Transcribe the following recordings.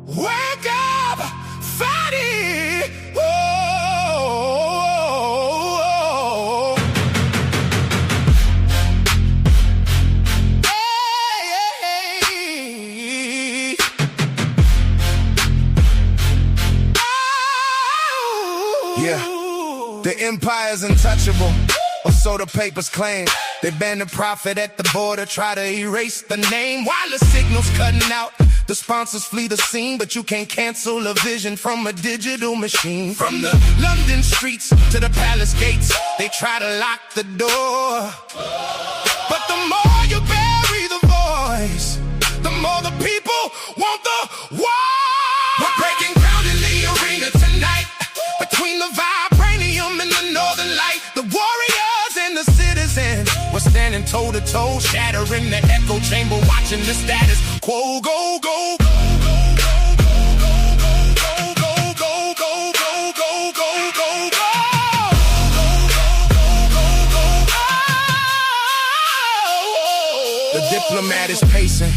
Wake up, fatty! Oh, hey. Yeah, the empire's untouchable, or so the papers claim. They ban the prophet at the border, try to erase the name. Wireless signals cutting out, the sponsors flee the scene, but you can't cancel a vision from a digital machine. From the London streets to the palace gates, they try to lock the door. But the more you bury the voice, the more the people want the war. We're breaking ground in the arena tonight, between the vibranium and the northern light. The warriors and the citizens, we're standing toe to toe, shattering the echo chamber, watching the status quo go, go, go. The diplomat is pacing,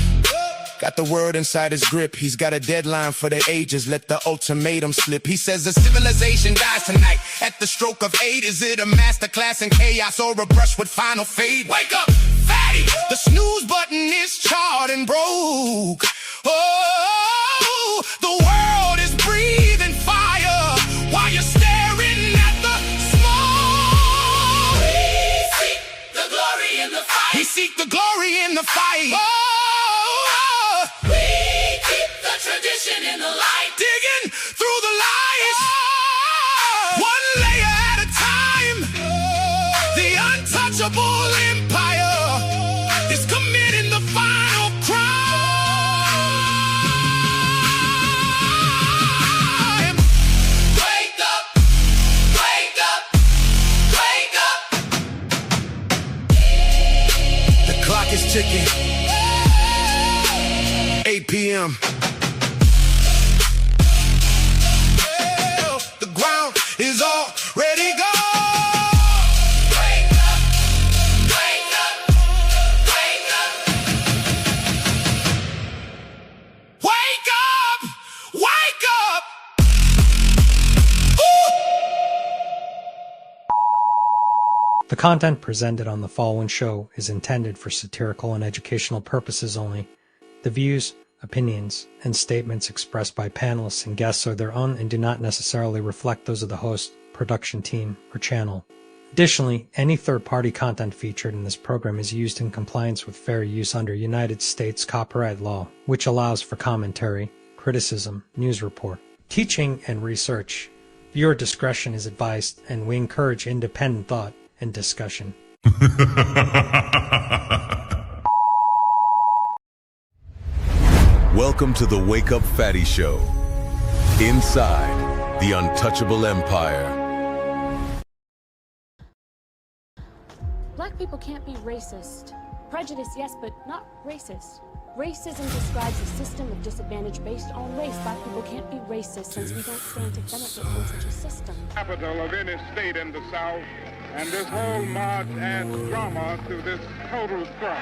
got the world inside his grip. He's got a deadline for the ages, let the ultimatum slip. He says the civilization dies tonight at the stroke of 8. Is it a masterclass in chaos or a brush with final fade? Wake up, fatty! The snooze button is charred and broke. Oh, the world is breathing fire while you're staring at the smoke. We seek the glory in the fight. We seek the glory in the fight. Oh, we keep the tradition in the light, digging through the lies. Oh, one layer at a time. The untouchable empire is committing the final crime. Wake up, wake up, wake up. The clock is ticking. 8 p.m. The ground is already gone. Wake up, wake up, wake up. Wake up, wake up. Ooh. The content presented on the following show is intended for satirical and educational purposes only. The views, opinions, and statements expressed by panelists and guests are their own and do not necessarily reflect those of the host, production team, or channel. Additionally, any third-party content featured in this program is used in compliance with fair use under United States copyright law, which allows for commentary, criticism, news report, teaching, and research. Viewer discretion is advised, and we encourage independent thought and discussion. Welcome to the Wake Up Fatty Show. Inside the untouchable empire. Black people can't be racist. Prejudice, yes, but not racist. Racism describes a system of disadvantage based on race. Black people can't be racist since we don't stand to benefit from such a system. Capital of any state in the South, and this whole march adds drama to this total front.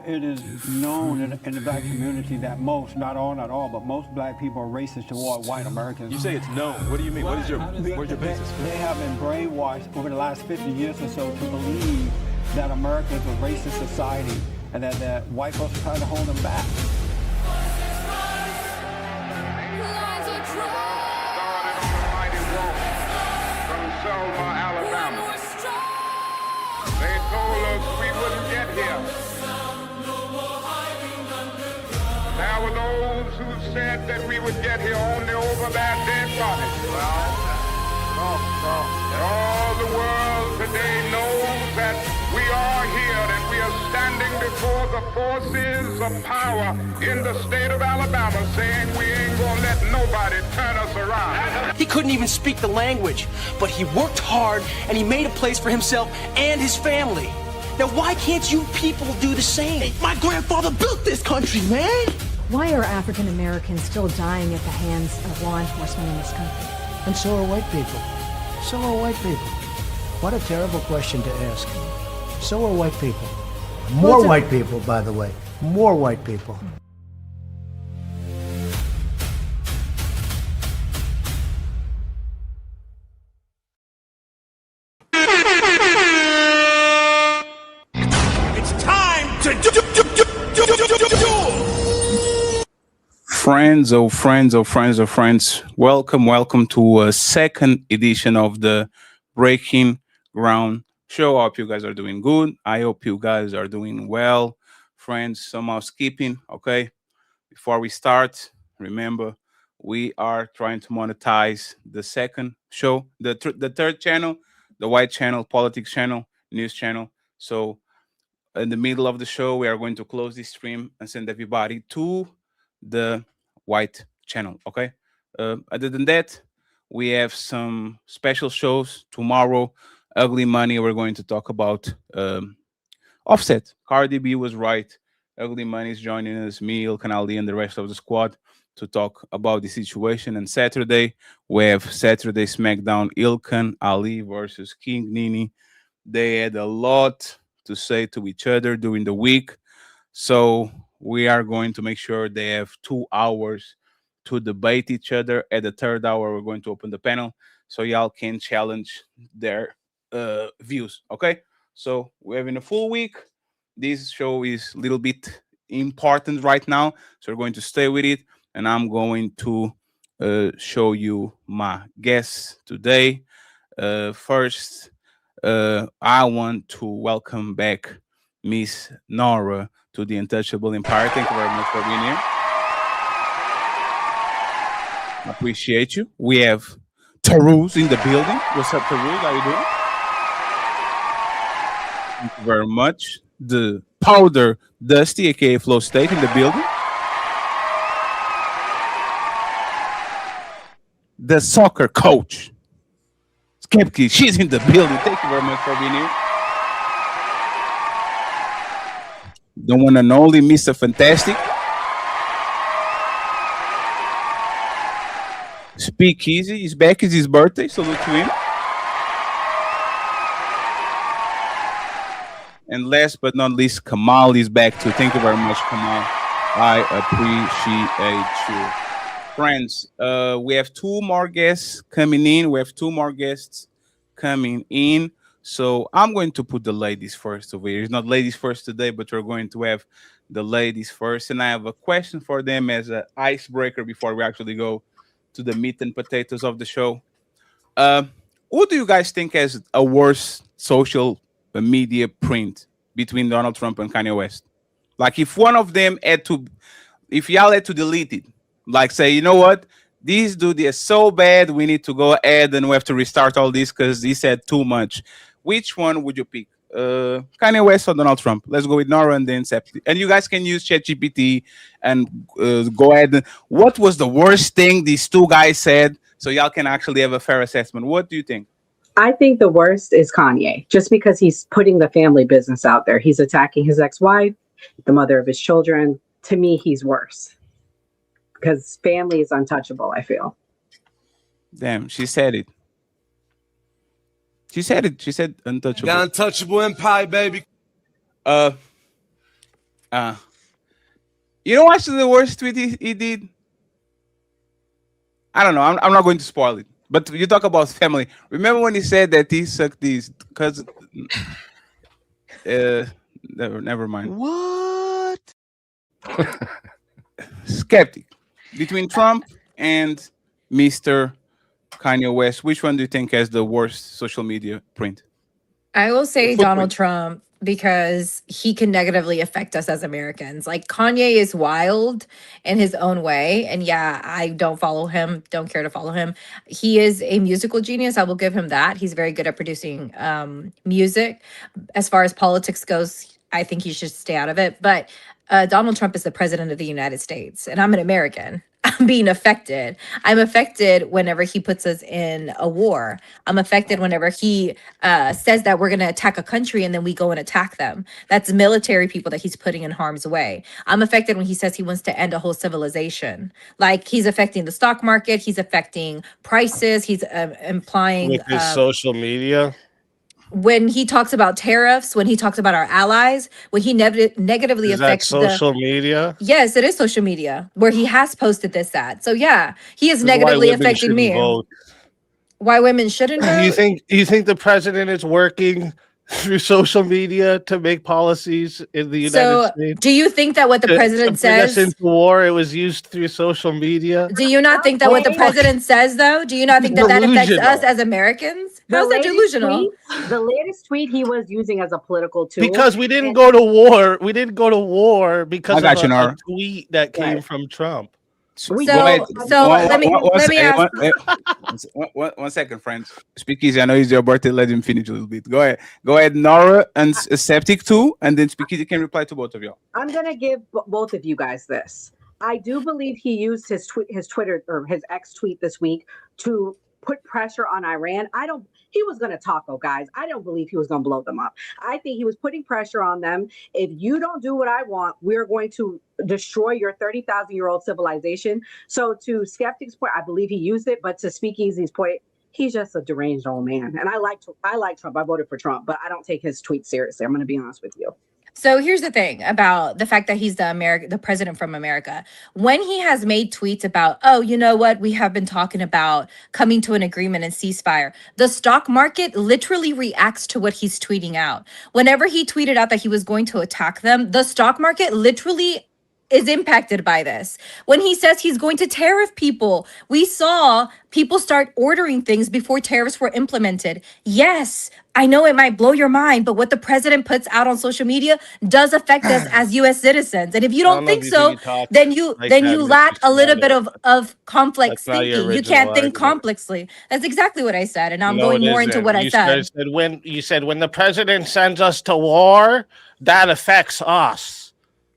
It is known in the black community that most, not all, but most black people are racist toward white Americans. You say it's known. What do you mean? Where's your basis? They have been brainwashed over the last 50 years or so to believe that America is a racist society and that white folks are trying to hold them back. Selma, Alabama. They told us we wouldn't get here. There were those who said that we would get here only over their dead bodies. All the world today knows that we are here, that we are standing before the forces of power in the state of Alabama, saying we ain't gonna let nobody turn us around. He couldn't even speak the language, but he worked hard and he made a place for himself and his family. Now why can't you people do the same? My grandfather built this country, man! Why are African Americans still dying at the hands of law enforcement in this country? And so are white people. So are white people. What a terrible question to ask. So are white people. More white people, by the way. More white people. It's time to do. Friends, oh friends, oh friends, oh friends, welcome to a second edition of the Breaking Ground show. I hope you guys are doing good. I hope you guys are doing well. Friends, some housekeeping, okay? Before we start, remember, we are trying to monetize the second show, the third channel, the white channel, politics channel, news channel. So in the middle of the show, we are going to close this stream and send everybody to the white channel. Okay. Other than that, we have some special shows tomorrow. Ugly Money. We're going to talk about Offset. Cardi B was right. Ugly Money is joining us. Me, Ilkan Ali, and the rest of the squad to talk about the situation. And Saturday, we have Saturday SmackDown. Ilkan Ali versus King Nini. They had a lot to say to each other during the week. So we are going to make sure they have 2 hours to debate each other. At the third hour, we're going to open the panel so y'all can challenge their views. Okay? So we're having a full week. This show is a little bit important right now. So we're going to stay with it. And I'm going to show you my guests today. First, I want to welcome back Miss Nora to the Untouchable Empire. Thank you very much for being here. Appreciate you. We have Taruz in the building. What's up, Taruz? How you doing? Thank you very much. The Powder Dusty, aka Flow State, in the building. The soccer coach, Skepki, she's in the building. Thank you very much for being here. The one and only Mr. Fantastic. Speakeasy is back. It's his birthday. Salute to him. And last but not least, Kamal is back too. Thank you very much, Kamal. I appreciate you. Friends, we have 2 more guests coming in. So I'm going to put the ladies first over here. It's not ladies first today, but we're going to have the ladies first. And I have a question for them as an icebreaker before we actually go to the meat and potatoes of the show. Who do you guys think has a worse social media print between Donald Trump and Kanye West? Like if one of them if y'all had to delete it, like say, you know what? This dude is so bad, we need to go ahead and we have to restart all this because he said too much. Which one would you pick? Kanye West or Donald Trump? Let's go with Nora and then Septi. And you guys can use ChatGPT and go ahead. What was the worst thing these 2 guys said so y'all can actually have a fair assessment? What do you think? I think the worst is Kanye, just because he's putting the family business out there. He's attacking his ex-wife, the mother of his children. To me, he's worse. Because family is untouchable, I feel. Damn, she said it. She said untouchable. The Untouchable Empire, baby. You know what's the worst tweet he did? I don't know. I'm not going to spoil it. But you talk about family. Remember when he said that he sucked his cousin? Never mind. What? Skeptic. Between Trump and Mr. Kanye West, which one do you think has the worst social media print? I will say Donald Trump, because he can negatively affect us as Americans. Like Kanye is wild in his own way. And yeah, I don't follow him, don't care to follow him. He is a musical genius. I will give him that. He's very good at producing music. As far as politics goes, I think he should stay out of it. But Donald Trump is the president of the United States, and I'm an American. I'm being affected. I'm affected whenever he puts us in a war. I'm affected whenever he says that we're going to attack a country and then we go and attack them. That's military people that he's putting in harm's way. I'm affected when he says he wants to end a whole civilization. Like he's affecting the stock market. He's affecting prices. He's implying with his social media. When he talks about tariffs, when he talks about our allies, when he negatively affects social media. Yes, it is social media where he has posted this at. So yeah, he is negatively affecting me. Vote. Why women shouldn't vote? You think the president is working through social media to make policies in the United States? Do you think that what the president says into war, it was used through social media? Do you not think that what the president says, though? Do you not think that affects us as Americans? How's that delusional? The latest tweet he was using as a political tool. Because we didn't go to war. We didn't go to war because of a tweet that came from Trump. Let me ask. One second, friends. Speak easy. I know it's your birthday. Let him finish a little bit. Go ahead, Nora and Septic too, and then Speak Easy can reply to both of y'all. I'm gonna give both of you guys this. I do believe he used his Twitter or his X tweet this week to put pressure on Iran. He was going to talk, guys. I don't believe he was going to blow them up. I think he was putting pressure on them. If you don't do what I want, we're going to destroy your 30,000-year-old civilization. So to Skeptic's point, I believe he used it, but to Speakeasy's point, he's just a deranged old man. And I like Trump. I voted for Trump, but I don't take his tweets seriously. I'm going to be honest with you. So here's the thing about the fact that he's the president from America. When he has made tweets about, oh, you know what, we have been talking about coming to an agreement and ceasefire, the stock market literally reacts to what he's tweeting out. Whenever he tweeted out that he was going to attack them, the stock market literally is impacted by this. When he says he's going to tariff people, we saw people start ordering things before tariffs were implemented. Yes, I know it might blow your mind, but what the president puts out on social media does affect us as U.S. citizens. And if you don't think so, then you lack a little bit of complex thinking. You can't think complexly. That's exactly what I said, and I'm going more into what I said. When the president sends us to war, that affects us.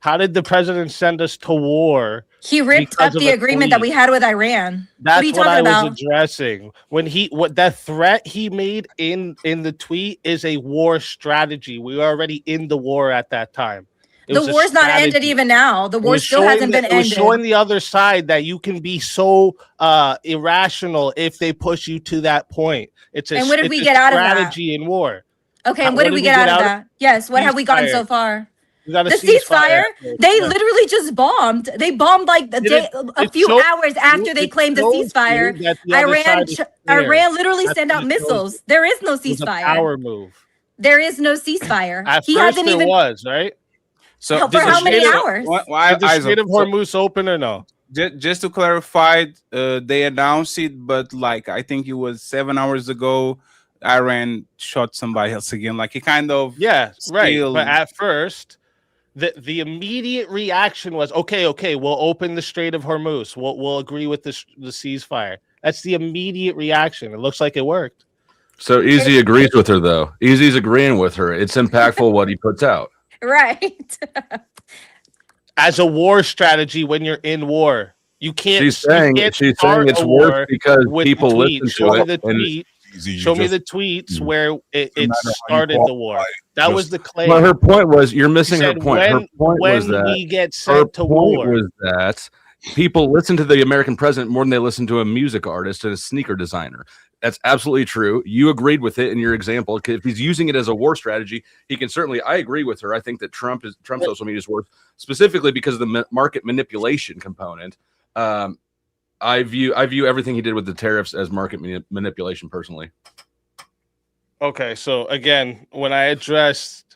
How did the president send us to war? He ripped up the agreement that we had with Iran. That's what I was addressing. What that threat he made in the tweet is a war strategy. We were already in the war at that time. The war's not ended even now. The war still hasn't been ended. It was showing the other side that you can be so irrational if they push you to that point. And what did we get out of that? Strategy in war. Okay, and what did we get out of that? Yes, what have we gotten so far? The ceasefire, they literally just bombed. They bombed like a few hours after they claimed the ceasefire. Iran literally sent out missiles. There is no ceasefire. Power move. There is no ceasefire. At first there was, right? So for how many hours? Did the Strait of Hormuz open or no? Just to clarify, they announced it, but like I think it was 7 hours ago, Iran shot somebody else again. Like it kind of right. But at first. The immediate reaction was okay. We'll open the Strait of Hormuz. We'll agree with the ceasefire. That's the immediate reaction. It looks like it worked. So Easy agrees with her, though. Easy's agreeing with her. It's impactful what he puts out. Right. As a war strategy, when you're in war, you can't. She's saying it's worse because people listen to it. Show me the tweets where it started the war. That was the claim. Well, her point was you're missing her point. Her point when was that we get sent to war. Was that people listen to the American president more than they listen to a music artist and a sneaker designer. That's absolutely true. You agreed with it in your example. If he's using it as a war strategy, he can certainly. I agree with her. I think that Trump's social media is worse specifically because of the market manipulation component. I view everything he did with the tariffs as market manipulation personally. Okay, so again, when I addressed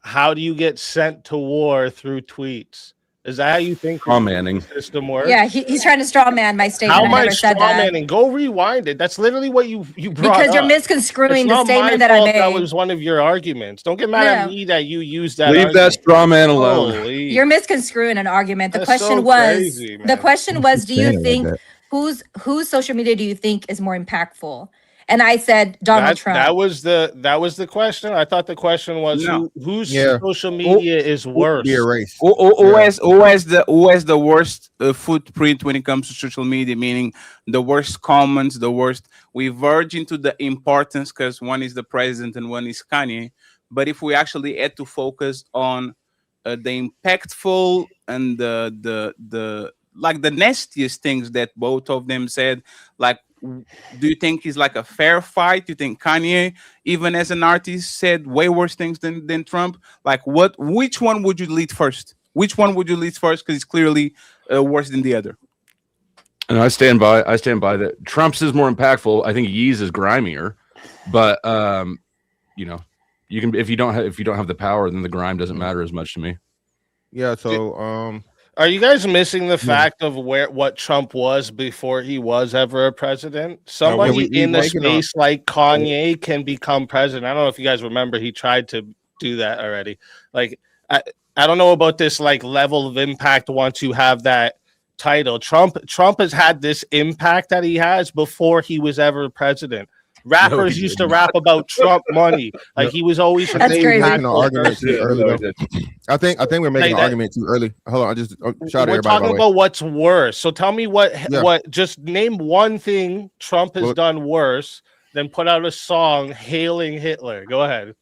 how do you get sent to war through tweets, is that how you think the system works? Yeah, he's trying to straw man my statement. How am I straw manning? Go rewind it. That's literally what you brought because you're misconstruing the statement that I made. That was one of your arguments. Don't get mad at me that you used that. Leave that straw man alone. You're misconstruing an argument. The question was, do you think whose social media do you think is more impactful? And I said Donald Trump. That was the question. I thought the question was whose social media is worse. Who has the worst footprint when it comes to social media? Meaning the worst comments, the worst. We verge into the importance because one is the president and one is Kanye. But if we actually had to focus on the impactful and the like the nastiest things that both of them said, like, do you think it's like a fair fight? Do you think Kanye, even as an artist, said way worse things than Trump? Like, which one would you lead first? Which one would you lead first? Because it's clearly worse than the other. And I stand by that. Trump's is more impactful. I think Yee's is grimier, but you know, you can if you don't have the power, then the grime doesn't matter as much to me. Yeah. So are you guys missing the fact of what Trump was before he was ever a president? Somebody in the space like Kanye can become president. I don't know if you guys remember, he tried to do that already. Like, I don't know about this like level of impact once you have that title. Trump has had this impact that he has before he was ever president. Rappers used to rap about Trump money. Like he was always I think we're making an argument too early. I think we're making an argument too early. Hold on, I just shout we're everybody. Talking about what's worse. So tell me what just name one thing Trump has done worse than put out a song hailing Hitler. Go ahead.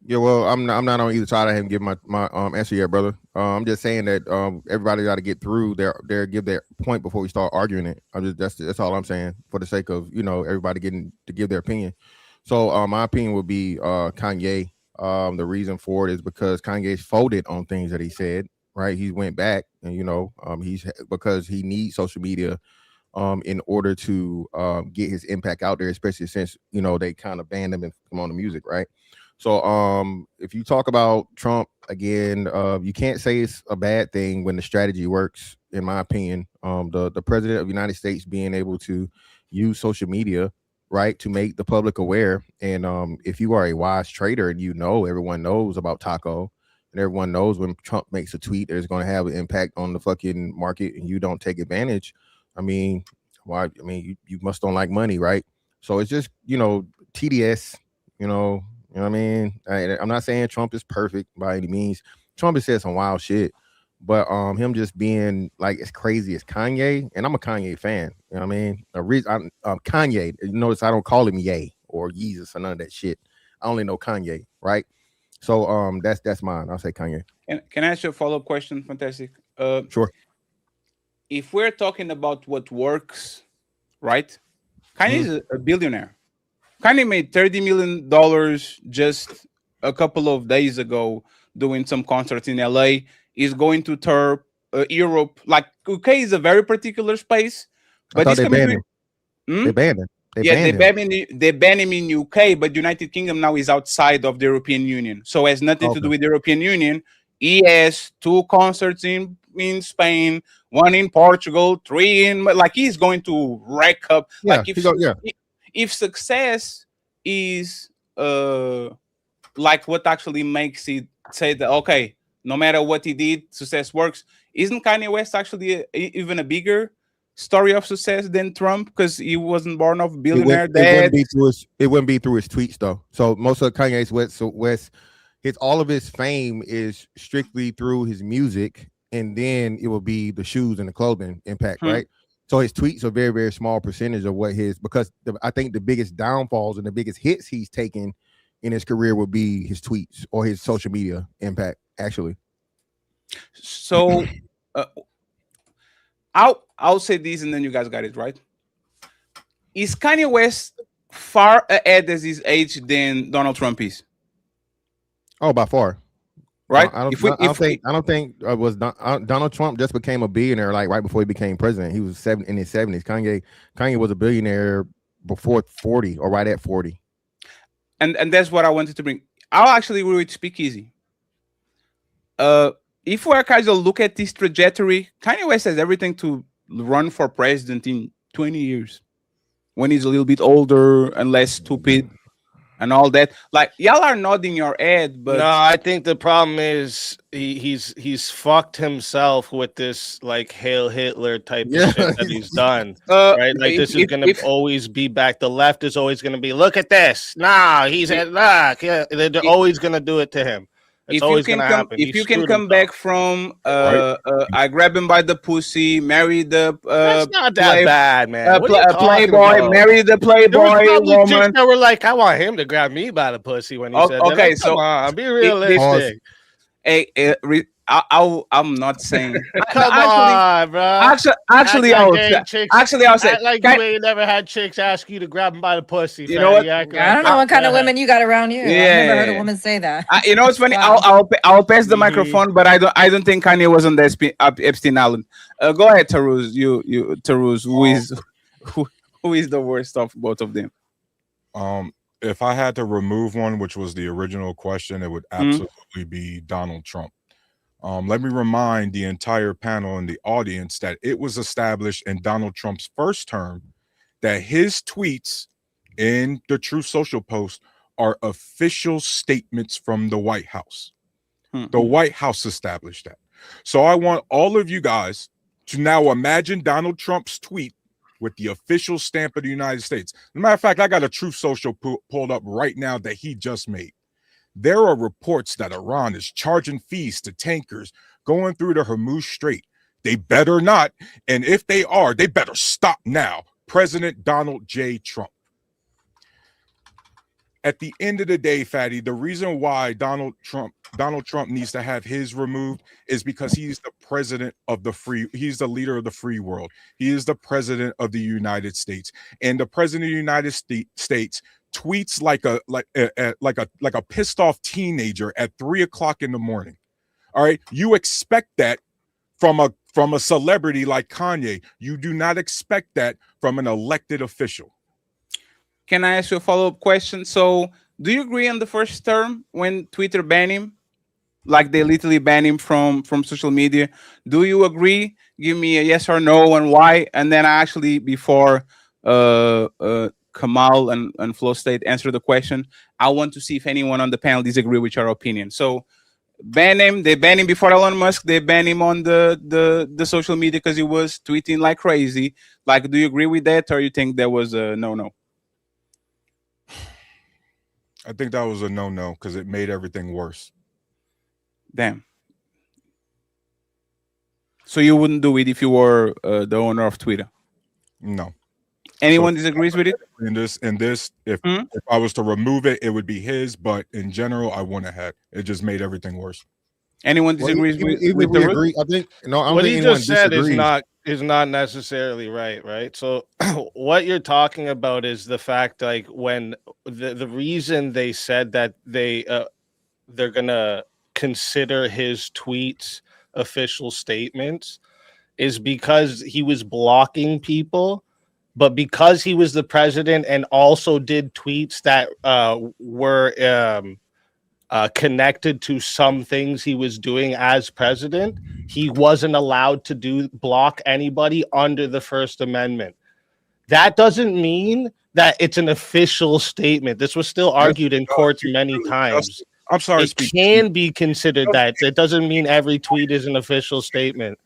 Yeah, well, I'm not on either side. I haven't given my answer yet, brother. I'm just saying that everybody got to get through give their point before we start arguing it. That's all I'm saying, for the sake of everybody getting to give their opinion. So my opinion would be Kanye. The reason for it is because Kanye's folded on things that he said. Right, he went back, and he's because he needs social media in order to get his impact out there, especially since they kind of banned him from on the music, right? So if you talk about Trump again, you can't say it's a bad thing when the strategy works, in my opinion. The president of the United States being able to use social media, right, to make the public aware. And if you are a wise trader and everyone knows about Taco, and everyone knows when Trump makes a tweet that is going to have an impact on the fucking market, and you don't take advantage, you must don't like money, right? So it's just TDS, You know what I mean? I'm not saying Trump is perfect by any means. Trump has said some wild shit, but him just being like as crazy as Kanye, and I'm a Kanye fan. You know what I mean? The reason Kanye, notice I don't call him Ye or Yeezus or none of that shit. I only know Kanye, right? So that's mine. I'll say Kanye. Can I ask you a follow-up question? Fantastic. Sure. If we're talking about what works, right? Kanye is a billionaire. Kanye made $30 million just a couple of days ago doing some concerts in LA. He's going to tour Europe. Like, UK is a very particular space. But they banned him. They banned him. They banned him in UK, but United Kingdom now is outside of the European Union. So it has nothing to do with the European Union. He has 2 concerts in Spain, 1 in Portugal, 3 in... Like, he's going to rack up... Yeah, if success is like what actually makes it say that, okay, no matter what he did, success works, isn't Kanye West actually even a bigger story of success than Trump, because he wasn't born of a billionaire dad? It wouldn't be through his tweets though. So most of Kanye's West, all of his fame is strictly through his music, and then it will be the shoes and the clothing impact, right? So his tweets are very, very small percentage of what I think the biggest downfalls and the biggest hits he's taken in his career will be his tweets or his social media impact, actually. So I'll say this and then you guys got it, right? Is Kanye West far ahead as his age than Donald Trump is? Oh, by far. Right. I don't think Donald Trump just became a billionaire like right before he became president. He was in his 70s. Kanye was a billionaire before 40 or right at 40. And that's what I wanted to bring. I'll actually read Speakeasy. If we're casual look at this trajectory, Kanye West has everything to run for president in 20 years when he's a little bit older and less stupid. and all that. Like y'all are nodding your head, but no, I think the problem is he's fucked himself with this like Hail Hitler type of shit that he's done. Right? Like this is gonna always be back. The left is always gonna be, look at this. Nah, he's at luck. Yeah, they're always gonna do it to him. It's always gonna happen. If you can come back from I grab him by the pussy, marry the that's not that bad, man. Playboy, marry the Playboy woman. That were like, I want him to grab me by the pussy when he said that. Okay, like, so come on, be realistic. I'm not saying. Come on, bro. Actually, I'll say. Like you ain't never had chicks ask you to grab them by the pussy. You know what? I don't know what kind of women you got around you. I've never heard a woman say that. You know what's funny? I'll pass the microphone, but I don't think Kanye was on the Epstein Island. Go ahead, Taruz. You Taruz. Who is the worst of both of them? If I had to remove one, which was the original question, it would absolutely be Donald Trump. Let me remind the entire panel and the audience that it was established in Donald Trump's first term that his tweets in the Truth Social post are official statements from the White House. The White House established that. So I want all of you guys to now imagine Donald Trump's tweet with the official stamp of the United States. As a matter of fact, I got a Truth Social pulled up right now that he just made. There are reports that Iran is charging fees to tankers going through the Hormuz Strait. They better not. And if they are, they better stop now. President Donald J. Trump. At the end of the day, Fatty, the reason why Donald Trump needs to have his removed is because he's the president of he's the leader of the free world. He is the president of the United States. And the president of the United States tweets like a pissed off teenager at 3 o'clock in the morning. All right. You expect that from a celebrity like Kanye. You do not expect that from an elected official. Can I ask you a follow-up question? So do you agree on the first term when Twitter banned him? Like they literally banned him from social media. Do you agree? Give me a yes or no and why. And then actually before Kamal and Flow State answer the question, I want to see if anyone on the panel disagree with your opinion. So ban him. They banned him before Elon Musk. They banned him on the social media because he was tweeting like crazy. Like, do you agree with that, or you think that was a no? I think that was a no because it made everything worse. Damn. So you wouldn't do it if you were the owner of Twitter? No. Anyone disagrees with it? In this, if I was to remove it, it would be his. But in general, I wouldn't have had. It just made everything worse. Anyone disagrees with the agree? I think no. I don't what think he anyone just said disagrees. is not necessarily right. So what you're talking about is the fact, like, when the reason they said that they're gonna consider his tweets official statements is because he was blocking people, but because he was the president and also did tweets that were connected to some things he was doing as president, he wasn't allowed to block anybody under the First Amendment. That doesn't mean that it's an official statement. This was still argued in courts many times. I'm sorry. It can be considered that. It doesn't mean every tweet is an official statement.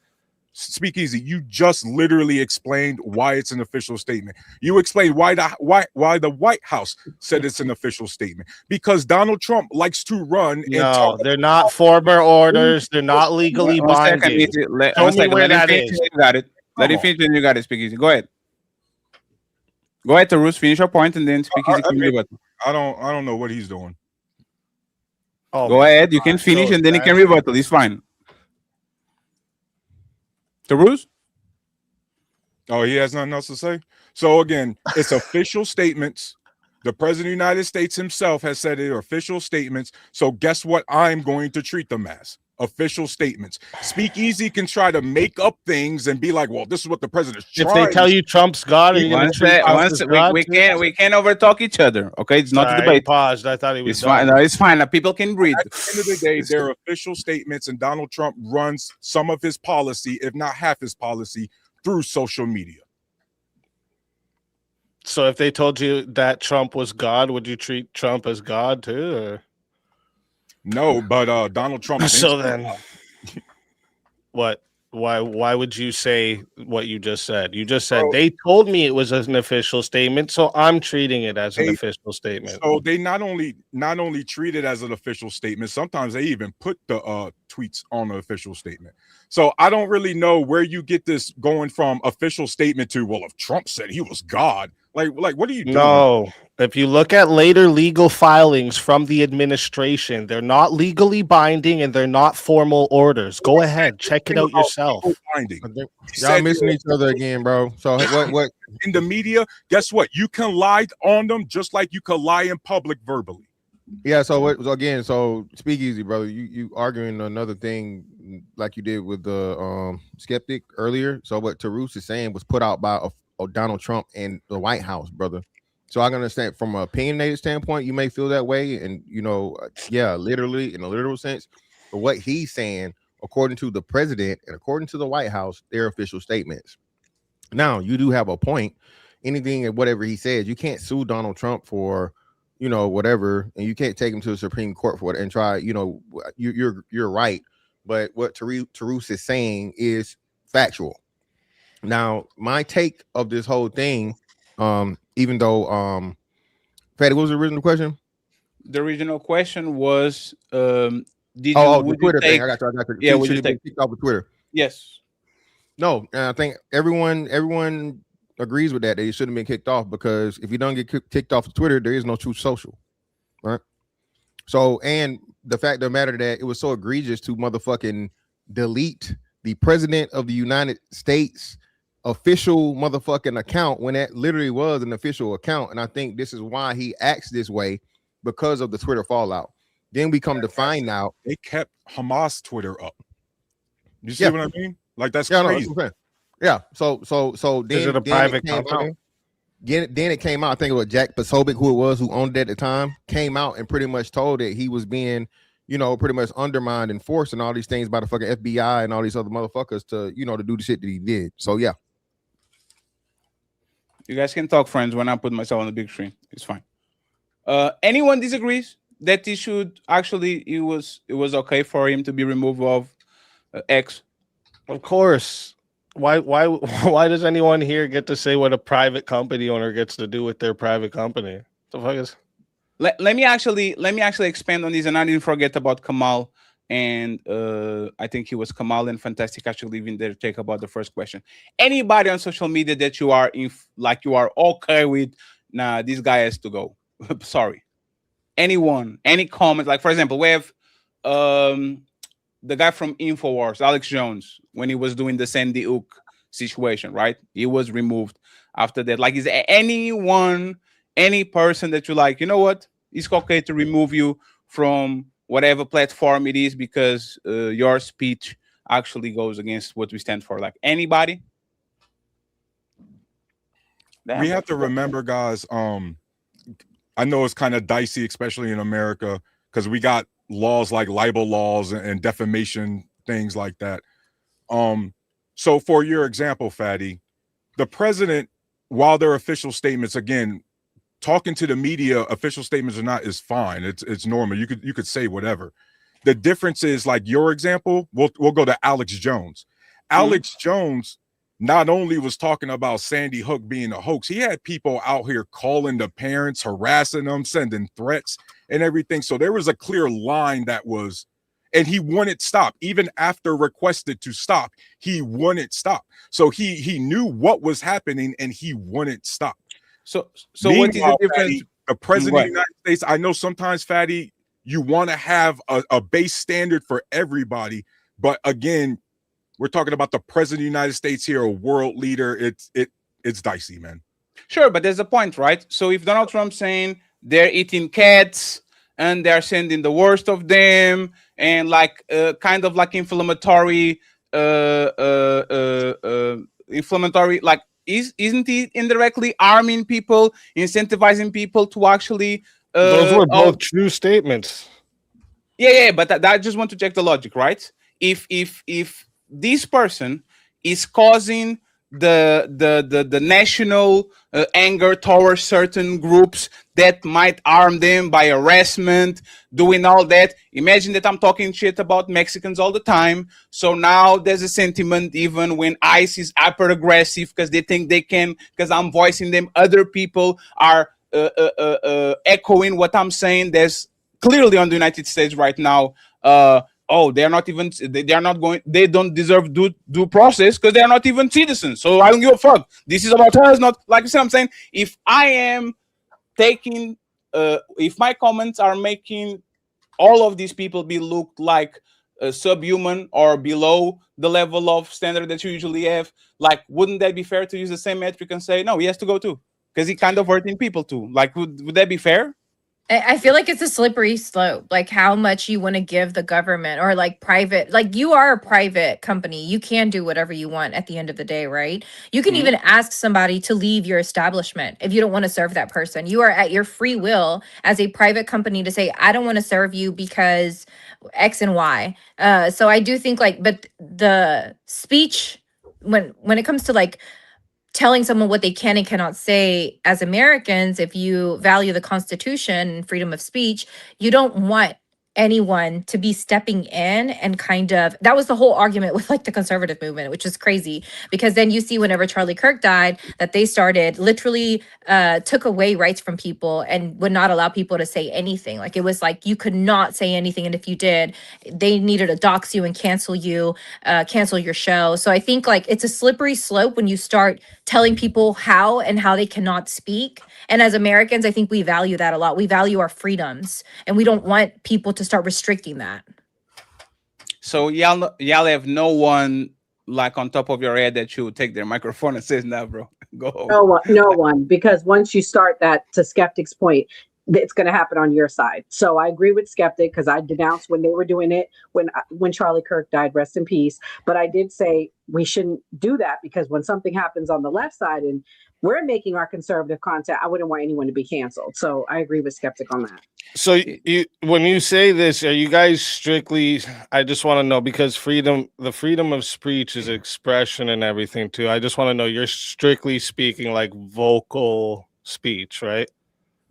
Speak easy. You just literally explained why it's an official statement. You explained why the White House said it's an official statement, because Donald Trump likes to run. No, they're not former orders. They're not legally binding. Tell me where that is. You got it. Let it finish, and you got it. Speak easy. Go ahead. Go ahead, Tarus. Finish your point, and then speak easy. I don't know what he's doing. Oh, go ahead. You can finish, and then he can rebuttal. It's fine. Tarus? Oh, he has nothing else to say? So again, it's official statements. The president of the United States himself has said it are official statements. So guess what I'm going to treat them as? Official statements. Speak Easy can try to make up things and be like, well, this is what the president's trying. If they tell you Trump's God, we can't overtalk each other. Okay, it's not a debate. Paused. I thought he was. It's fine. No, it's fine. People can breathe. At the end of the day, they're official statements, and Donald Trump runs some of his policy, if not half his policy, through social media. So if they told you that Trump was God, would you treat Trump as God too? Or? No, but Donald Trump thinks So then, what? Why would you say what you just said? You just said they told me it was an official statement, so I'm treating it as an official statement. So they not only treat it as an official statement, sometimes they even put the tweets on the official statement. So I don't really know where you get this going from official statement to, well, if Trump said he was God, like what are you doing? No, if you look at later legal filings from the administration, they're not legally binding and they're not formal orders. Go ahead, check it out yourself. Y'all missing each other again, bro. So what in the media? Guess what? You can lie on them just like you can lie in public verbally. Yeah. So speak easy, brother. You arguing another thing like you did with the skeptic earlier. So what Tarus is saying was put out by Donald Trump and the White House, brother. So I can understand from an opinionated standpoint, you may feel that way, and literally in a literal sense. But what he's saying, according to the president and according to the White House, they're official statements. Now, you do have a point. Anything and whatever he says, you can't sue Donald Trump for, whatever, and you can't take him to the Supreme Court for it and try. You're right. But what Tarus is saying is factual. Now, my take of this whole thing, even though, Fatty, what was the original question? The original question was, the Twitter thing. I got you. Yeah, would should you it be take kicked off of Twitter? Yes. No, I think everyone agrees with that. They shouldn't have been kicked off because if you don't get kicked off of Twitter, there is no Truth Social, right? So, and the fact of the matter that it was so egregious to motherfucking delete the president of the United States official motherfucking account when that literally was an official account. And I think this is why he acts this way, because of the Twitter fallout. Then we come to find out they kept Hamas Twitter up. You see what I mean? Like that's crazy. No, yeah. So then is it a private company? Then it came out. I think it was Jack Posobiec, who it was, who owned it at the time, came out and pretty much told that he was being, pretty much undermined and forced and all these things by the fucking FBI and all these other motherfuckers to, to do the shit that he did. So yeah. You guys can talk, friends, when I put myself on the big screen. It's fine. Anyone disagrees that he should actually it was okay for him to be removed of X? Of course. Why does anyone here get to say what a private company owner gets to do with their private company? The fuck is? Let me actually expand on this, and I didn't forget about Kamal, and I think he was Kamal and Fantastic actually leaving their take about the first question. Anybody on social media that you are you are okay with, nah, this guy has to go. Sorry. Anyone, any comment? Like for example, we have the guy from InfoWars, Alex Jones, when he was doing the Sandy Hook situation, right? He was removed after that. Like, is there any person that you like, you know what? It's okay to remove you from whatever platform it is because your speech actually goes against what we stand for. Like anybody? We have to remember, guys, I know it's kind of dicey, especially in America, because we got laws like libel laws and defamation, things like that. So for your example, Fatty, the president, while their official statements, again, talking to the media, official statements or not, is fine. It's normal. You could say whatever. The difference is, like your example, we'll go to Alex Jones. Alex Jones not only was talking about Sandy Hook being a hoax, he had people out here calling the parents, harassing them, sending threats and everything. So there was a clear line that was, and he wanted stop. Even after requested to stop, he wanted stop. So he knew what was happening and he wanted stop. So what is the difference? Fatty, the president of the United States, I know sometimes, Fatty, you want to have a base standard for everybody, but again, we're talking about the president of the United States here, a world leader. It's dicey, man. Sure, but there's a point, right? So if Donald Trump's saying they're eating cats and they're sending the worst of them and like kind of like inflammatory, like isn't he indirectly arming people, incentivizing people to actually? Those were both true statements. Yeah, but I just want to check the logic, right? If this person is causing the national anger towards certain groups that might arm them by harassment, doing all that. Imagine that I'm talking shit about Mexicans all the time. So now there's a sentiment, even when ICE is hyper aggressive because they think they can, because I'm voicing them, other people are echoing what I'm saying. There's clearly on the United States right now, they're not even, they are not going, they don't deserve due process because they're not even citizens. So I don't give a fuck. This is about us, not like you said. I'm saying, if I am taking, if my comments are making all of these people be looked like subhuman or below the level of standard that you usually have, like, wouldn't that be fair to use the same metric and say, no, he has to go too? Because he kind of hurting people too. Like, would that be fair? I feel like it's a slippery slope, like how much you want to give the government or like private, like you are a private company. You can do whatever you want at the end of the day, right? You can even ask somebody to leave your establishment if you don't want to serve that person. You are at your free will as a private company to say, I don't want to serve you because X and Y. So I do think like, but the speech, when it comes to like telling someone what they can and cannot say, as Americans, if you value the Constitution and freedom of speech, you don't want anyone to be stepping in and kind of, that was the whole argument with like the conservative movement, which is crazy, because then you see whenever Charlie Kirk died that they started literally took away rights from people and would not allow people to say anything. Like it was like you could not say anything, and if you did, they needed to dox you and cancel you, cancel your show. So I think like it's a slippery slope when you start telling people how they cannot speak. And as Americans, I think we value that a lot. We value our freedoms, and we don't want people to start restricting that. So y'all have no one like on top of your head that you would take their microphone and says, "Nah, bro, go home." No one, because once you start that, to Skeptic's point, it's going to happen on your side. So I agree with Skeptic, because I denounced when they were doing it when Charlie Kirk died, rest in peace. But I did say we shouldn't do that, because when something happens on the left side and we're making our conservative content, I wouldn't want anyone to be canceled. So I agree with Skeptic on that. So when you say this, are you guys strictly, I just want to know, because the freedom of speech is expression and everything too. I just want to know, you're strictly speaking like vocal speech, right?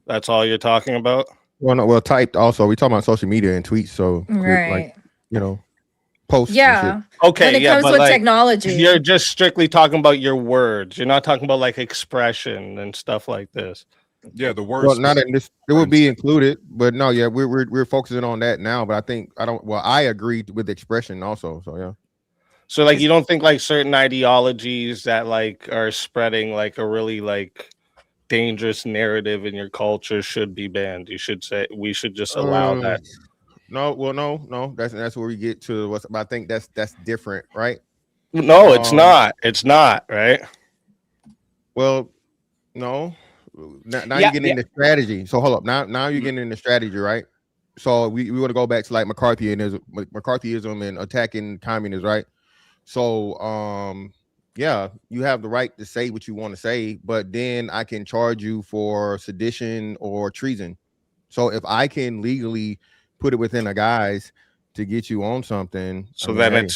That's all you're talking about? Well, no, typed also. We talking about social media and tweets, so right, like, posts. Yeah. Okay. When it comes with technology, you're just strictly talking about your words. You're not talking about like expression and stuff like this. Yeah, the words. Well, not in this. It would be included, but no, yeah, we're focusing on that now. But I agree with expression also. So yeah. So like, you don't think like certain ideologies that like are spreading like a really like dangerous narrative in your culture should be banned? You should say we should just allow that. No. That's where we get to I think that's different, right? No, it's not. It's not, right? Well, no. Now you're getting into strategy. So hold up. Now you're getting into strategy, right? So we want to go back to like McCarthyism and attacking communists, right? So yeah, you have the right to say what you want to say, but then I can charge you for sedition or treason. So if I can legally put it within a guise to get you on something, so then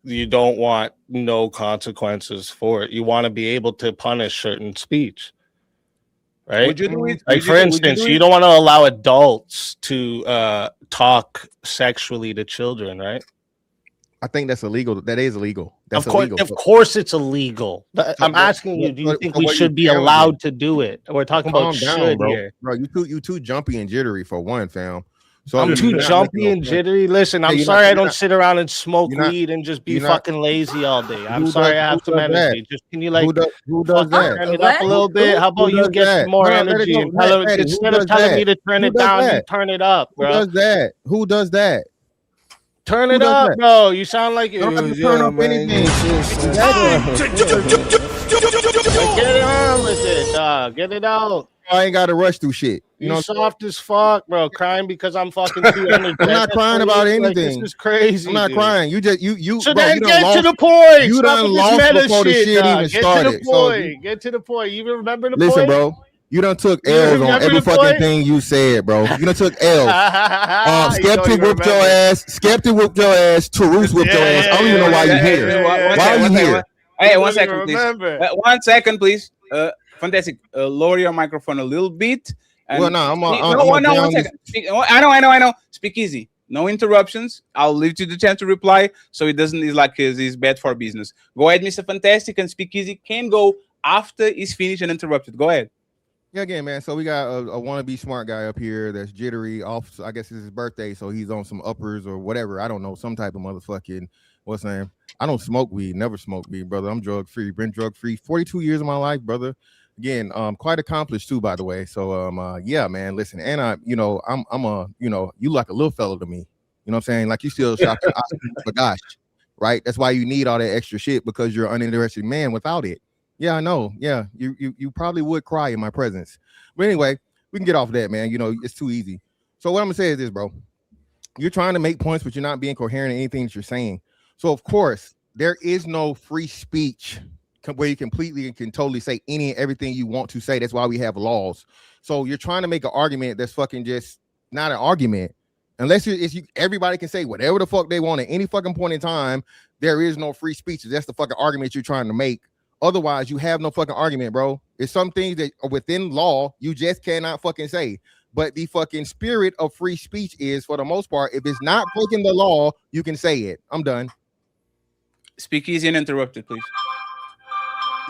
you don't want no consequences for it. You want to be able to punish certain speech, right? Would you do it? Like, for instance, you don't want to allow adults to talk sexually to children, right? I think that's illegal. That is illegal. That's illegal. Of course it's illegal. I'm asking you, do you think we should be allowed to do it? We're talking about should here. Bro, you too jumpy and jittery for one, fam. So I'm too jumpy and jittery. Listen, I'm sorry I don't sit around and smoke weed and just be fucking lazy all day. I'm sorry I have some energy. Just can you like who does that? Turn it up a little bit? How about you get some more energy and instead of telling me to turn it down, you turn it up, bro? Who does that? Turn it up, bro. You sound like you. Don't turn up anything. Get it on with it, dog. Get it out. I ain't got to rush through shit. You soft as fuck, bro. Crying because I'm fucking too energetic. I'm not crying about anything. Like, this is crazy. I'm not crying. You just you. So bro, then you get to the point. You done lost before the shit even started. Get to the point. You remember the point? Listen, bro. You done took L's on every fucking thing you said, bro. You done took L's. Skeptic whipped your ass. Skeptic whipped your ass. Tarus whipped your ass. I don't even know why you're here. Why are you here? Hey, Don't 1 even second, please. remember. 1 second, please. Fantastic. Lower your microphone a little bit. And Well, no, I'm no, gonna no, 1 drown this. second. I know. Speak easy. No interruptions. I'll leave you the chance to reply, so it doesn't is like it's bad for business. Go ahead, Mr. Fantastic, and Speak Easy can go after he's finished and interrupted. Go ahead. Yeah, again, man. So we got a wannabe smart guy up here that's jittery off. I guess it's his birthday, so he's on some uppers or whatever. I don't know, some type of motherfucking what's name. I don't smoke weed, never smoked weed, brother. I'm drug free, been drug free 42 years of my life, brother. Again, quite accomplished too, by the way. So yeah, man. Listen, and I'm a you like a little fella to me. You know what I'm saying? Like you still shopping but gosh, right? That's why you need all that extra shit because you're an uninterested man without it. Yeah, I know. Yeah, you probably would cry in my presence. But anyway, we can get off that, man. It's too easy. So what I'm gonna say is this, bro. You're trying to make points, but you're not being coherent in anything that you're saying. So of course, there is no free speech where you completely and can totally say any and everything you want to say. That's why we have laws. So you're trying to make an argument that's fucking just not an argument. Unless everybody can say whatever the fuck they want at any fucking point in time, there is no free speech. That's the fucking argument you're trying to make. Otherwise, you have no fucking argument, bro. It's some things that are within law you just cannot fucking say. But the fucking spirit of free speech is, for the most part, if it's not breaking the law, you can say it. I'm done. Speak easy and interrupted, please.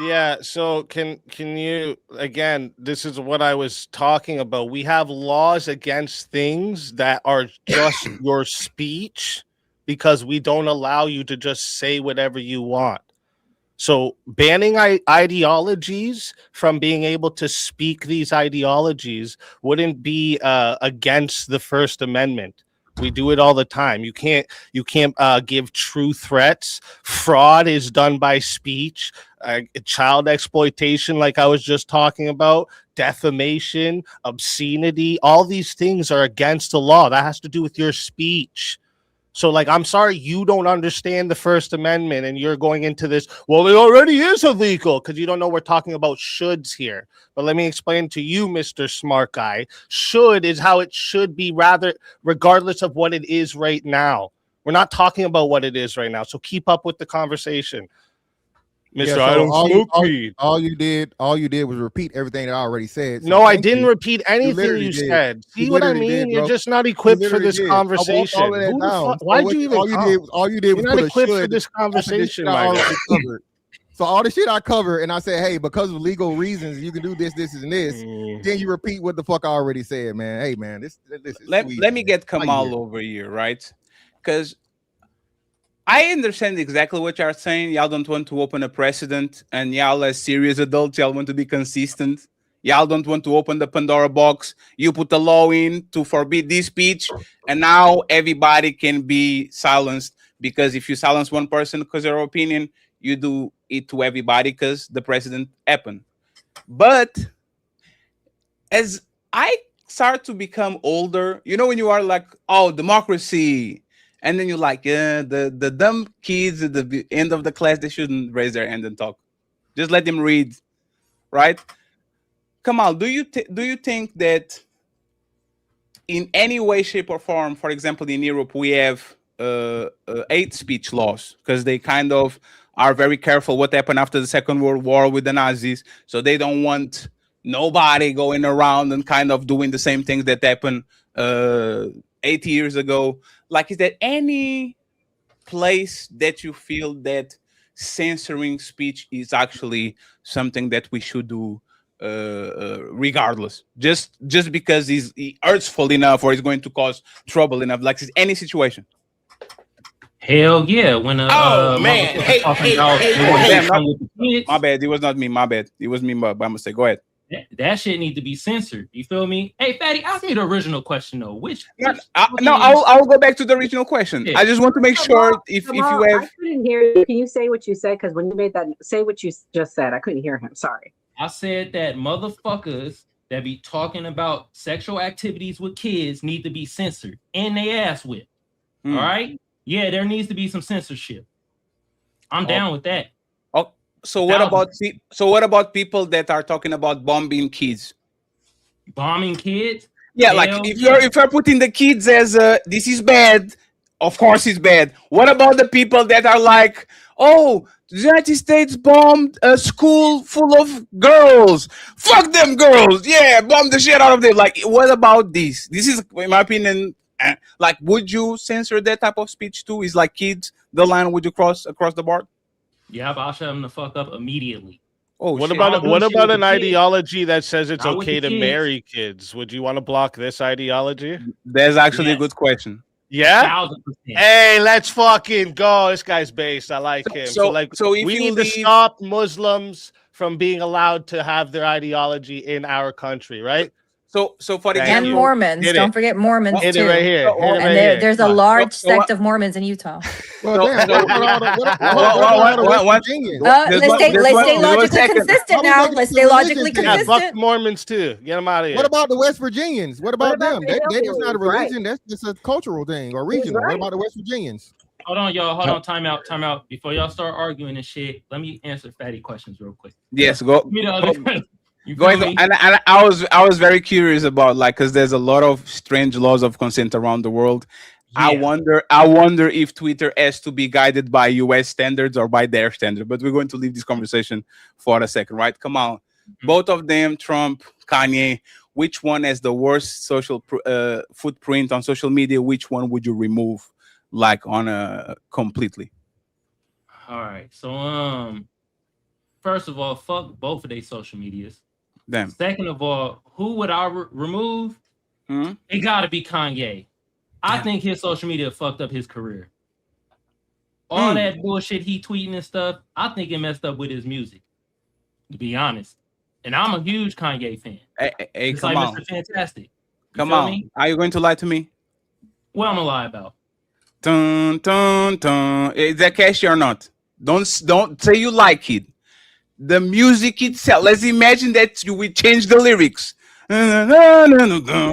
Yeah, so can you, again, this is what I was talking about. We have laws against things that are just your speech because we don't allow you to just say whatever you want. So banning ideologies from being able to speak these ideologies wouldn't be against the First Amendment. We do it all the time. You can't give true threats. Fraud is done by speech. Child exploitation, like I was just talking about, defamation, obscenity, all these things are against the law. That has to do with your speech. So, like, I'm sorry you don't understand the First Amendment and you're going into this, well, it already is illegal, because you don't know we're talking about shoulds here. But let me explain to you, Mr. Smart Guy. Should is how it should be, rather, regardless of what it is right now. We're not talking about what it is right now. So keep up with the conversation. Mr. I don't smoke weed. All you did was repeat everything that I already said. So no, I didn't repeat anything you said. See what I mean? Did, you're just not equipped for this conversation. Why'd you even come? All you did was not put equipped a for this conversation, my guy. So all the shit I covered, and I said, hey, because of legal reasons, you can do this, this, and this. Then you repeat what the fuck I already said, man. Hey, man, this is let me get Kamal over here, right? Because I understand exactly what y'all saying. Y'all don't want to open a precedent, and y'all as serious adults, y'all want to be consistent. Y'all don't want to open the Pandora box. You put the law in to forbid this speech, and now everybody can be silenced, because if you silence one person because of their opinion, you do it to everybody because the precedent happened. But as I start to become older, when you are like, oh, democracy, and then you're like, yeah, the dumb kids at the end of the class, they shouldn't raise their hand and talk. Just let them read, right? Kamal, do you think that in any way, shape, or form, for example, in Europe, we have hate speech laws, because they kind of are very careful what happened after the Second World War with the Nazis, so they don't want nobody going around and kind of doing the same things that happened 80 years ago. Like, is there any place that you feel that censoring speech is actually something that we should do regardless, just because he's hurtful enough or he's going to cause trouble enough? Like, is any situation? Hell yeah! When man, my bad. It was not me. My bad. It was me. My mistake. Go ahead. That shit need to be censored. You feel me? Hey, Fatty, ask me the original question though. I'll go back to the original question. Yeah. I just want to make sure if you have. I couldn't hear you. Can you say what you said? Because when you made that, say what you just said. I couldn't hear him. Sorry. I said that motherfuckers that be talking about sexual activities with kids need to be censored and they ass whipped. All right? Yeah, there needs to be some censorship. I'm down with that. So what about people that are talking about bombing kids? Bombing kids? Yeah, like if you're putting the kids as this is bad, of course it's bad. What about the people that are like, oh, The United States bombed a school full of girls. Fuck them girls. Yeah, bomb the shit out of them. Like, what about this? This is, in my opinion, like, would you censor that type of speech too? Is like kids, the line would you cross across the board? Yeah, but I'll shut them the fuck up immediately. Oh, what shit. about an ideology that says it's Not with okay the to kids. marry kids? Would you want to block this ideology? That's actually a good question. Yeah. 1000%. Hey, let's fucking go. This guy's based. I like him. So if we you need to stop Muslims from being allowed to have their ideology in our country, right? So for Thank And you. Mormons. Hit Don't it. forget Mormons Hit too. it right here. Hit it And right here. there's a large sect of Mormons in Utah. Well, damn, what about all the West Virginians? Let's stay logically consistent now. Let's stay logically Yeah, fuck consistent. Mormons too. Get them out of here. What about the West Virginians? What about them? the They just not a hillbillies, right? religion. That's just a cultural thing or regional. What about the West Virginians? Hold on, y'all. Hold on. Time out. Before y'all start arguing and shit, let me answer fatty questions real quick. Yes, go. Give me the other question. You Going feel to, me? and I was very curious about, like, because there's a lot of strange laws of consent around the world. Yeah. I wonder if Twitter has to be guided by US standards or by their standard. But we're going to leave this conversation for a second, right? Come on, both of them, Trump, Kanye. Which one has the worst social footprint on social media? Which one would you remove, like, on a completely? All right. So first of all, fuck both of their social medias. Damn. Second of all, who would I remove? It gotta be Kanye. I think his social media fucked up his career. All that bullshit he tweeting and stuff, I think it messed up with his music, to be honest. And I'm a huge Kanye fan. Hey, Just come like on. Mr. Fantastic. Come on. Are you going to lie to me? What I'm gonna lie about? Dun, dun, dun. Is that catchy or not? Don't say you like it. The music itself. Let's imagine that you will change the lyrics. That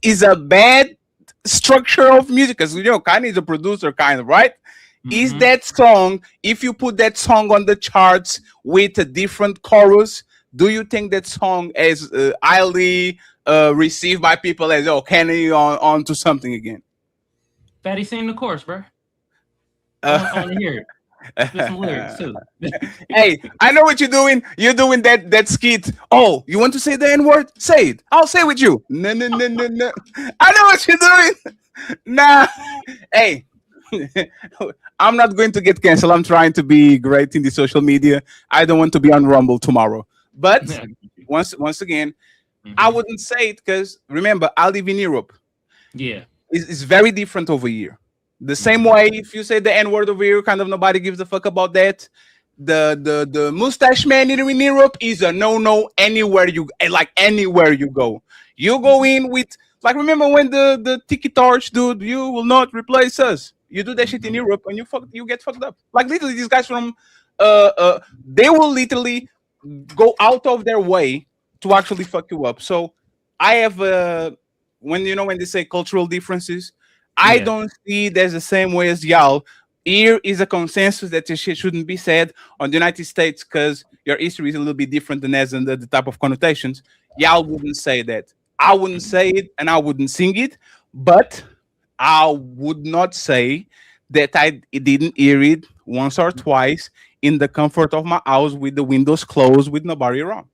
is a bad structure of music, because Kanye is a producer, kind of, right? Is that song, if you put that song on the charts with a different chorus, do you think that song is highly received by people as, Kanye on to something again? Fatty, sing the chorus, bro. I want to hear it. With some lyrics too. Hey, I know what you're doing. You're doing that skit. Oh, you want to say the N-word? Say it. I'll say with you. No. I know what you're doing. Nah. Hey, I'm not going to get canceled. I'm trying to be great in the social media. I don't want to be on Rumble tomorrow. But once again, I wouldn't say it, because remember, I live in Europe. Yeah. It's very different over here. The same way, if you say the N-word over here, kind of nobody gives a fuck about that. The mustache man in Europe is a no anywhere you go. You go in with, like, remember when the Tiki Torch dude, you will not replace us. You do that shit in Europe and you get fucked up. Like, literally, these guys from they will literally go out of their way to actually fuck you up. So I have when they say cultural differences, I don't see it as the same way as y'all. Here is a consensus that this shit shouldn't be said on the United States, because your history is a little bit different than us and the type of connotations. Y'all wouldn't say that. I wouldn't say it and I wouldn't sing it, but I would not say that I didn't hear it once or twice in the comfort of my house with the windows closed with nobody around.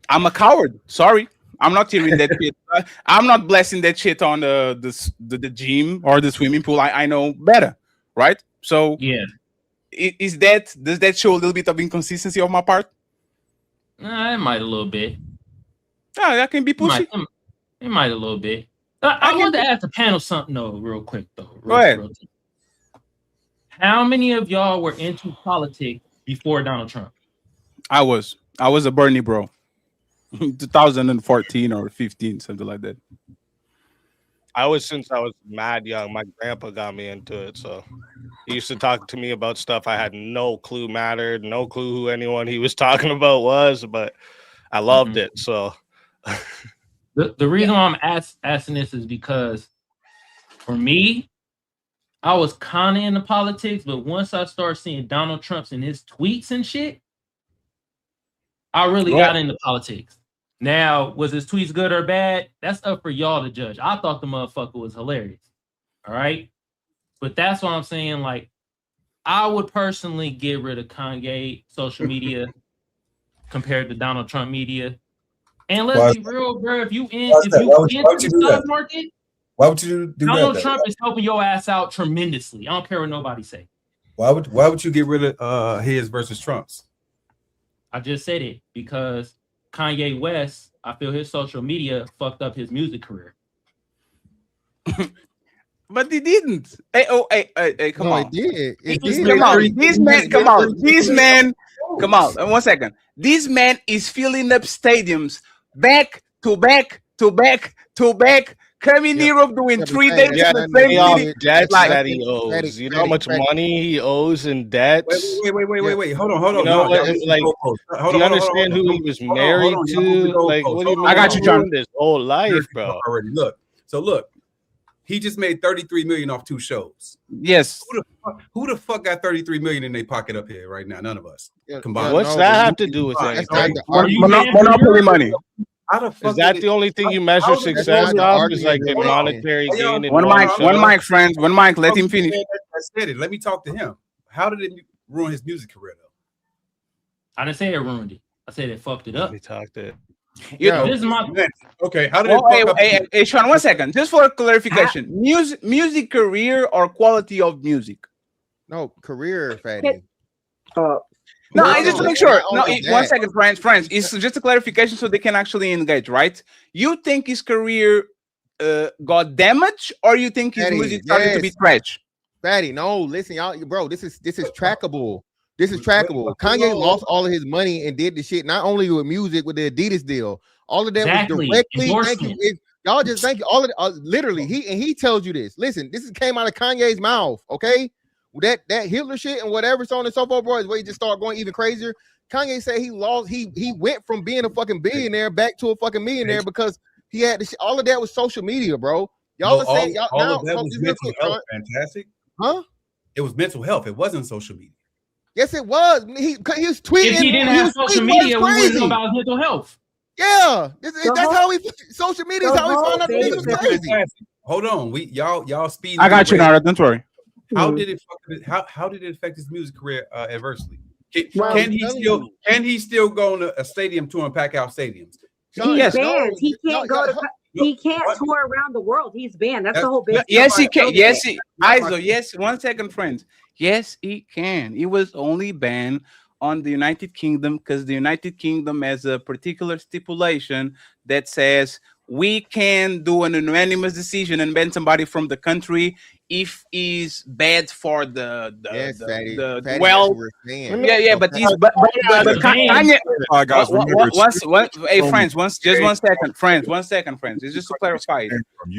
I'm a coward. Sorry. I'm not hearing that shit. I'm not blessing that shit on the gym or the swimming pool. I know better, right? So yeah, does that show a little bit of inconsistency on my part? It might a little bit. That can be pushy. It might a little bit. I wanted to ask the panel something though, real quick though. Go ahead. How many of y'all were into politics before Donald Trump? I was a Bernie bro. 2014 or 15, something like that. Since I was mad young. My grandpa got me into it, so he used to talk to me about stuff I had no clue mattered, no clue who anyone he was talking about was, but I loved it. So the reason why I'm asking this is because for me, I was kind of into politics, but once I started seeing Donald Trump's and his tweets and shit, I really got into politics. Now, was his tweets good or bad? That's up for y'all to judge. I thought the motherfucker was hilarious. All right. But that's what I'm saying. Like, I would personally get rid of Kanye social media compared to Donald Trump media. And let's be real, bro. If you in the stock market, why would you do Donald that? Trump is helping your ass out tremendously. I don't care what nobody say. Why would you get rid of his versus Trump's? I just said it because Kanye West, I feel his social media fucked up his music career. But he didn't. Hey, come on. It did. Come on. This man, come on. This man, come on. 1 second. This man is filling up stadiums back to back to back to back. Coming Europe doing 3 days. Debts that he owes. You know how much money he owes in debts? Wait. Hold on. You know, like, do you understand who he was married to? Like, what do you mean? I got you, John. His whole life, bro. Already. Look. He just made $33 million off 2 shows. Yes. Who the fuck got $33 million in their pocket up here right now? None of us combined. What's that have to do with anything? Monopoly money. Is that the only thing you measure success off? Is like the monetary gain? One mic, friends. One mic. Let him finish. I said it. Let me talk to him. How did it ruin his music career, though? I didn't say it ruined it. I said it fucked it up. He talked it. This is my okay. How did it fuck up? Hey, Sean, 1 second. Just for clarification, music career or quality of music? No, career, Fatty. No, I just to make sure. No, 1 second, friends. It's just a clarification so they can actually engage, right? You think his career got damaged, or you think his music started to be trash? Fatty, no, listen, y'all, bro. This is trackable. This is trackable. Kanye lost all of his money and did the shit not only with music, with the Adidas deal. All of that was directly. Thank you. Y'all just thank you. All of literally, he tells you this. Listen, this came out of Kanye's mouth. Okay, that Hitler shit and whatever, so on and so forth, bro, is where he just started going even crazier. Kanye said he lost. He went from being a fucking billionaire back to a fucking millionaire because he had this shit. All of that was social media, bro. Y'all are saying y'all all of that was mental health. Fantastic, huh? It was mental health. It wasn't social media. Yes, it was. He was tweeting. If he didn't have social media, we wouldn't know about mental health. Yeah, that's how we. Social media is how we found out that he was crazy. Hold on, y'all speed. I got you, Nara. Don't worry. How did it affect his music career adversely? Can he still go on a stadium tour and pack out stadiums? He's banned. He can't go to. He can't tour around the world. He's banned. That's the whole big. Yes, he can. Yes, yes. 1 second, friends. Yes, he can. He was only banned on the United Kingdom because the United Kingdom has a particular stipulation that says we can do an unanimous decision and ban somebody from the country if he's bad for the but he's Kanye. Hey, friends, just 1 second, friends. 1 second, friends. It's just to clarify.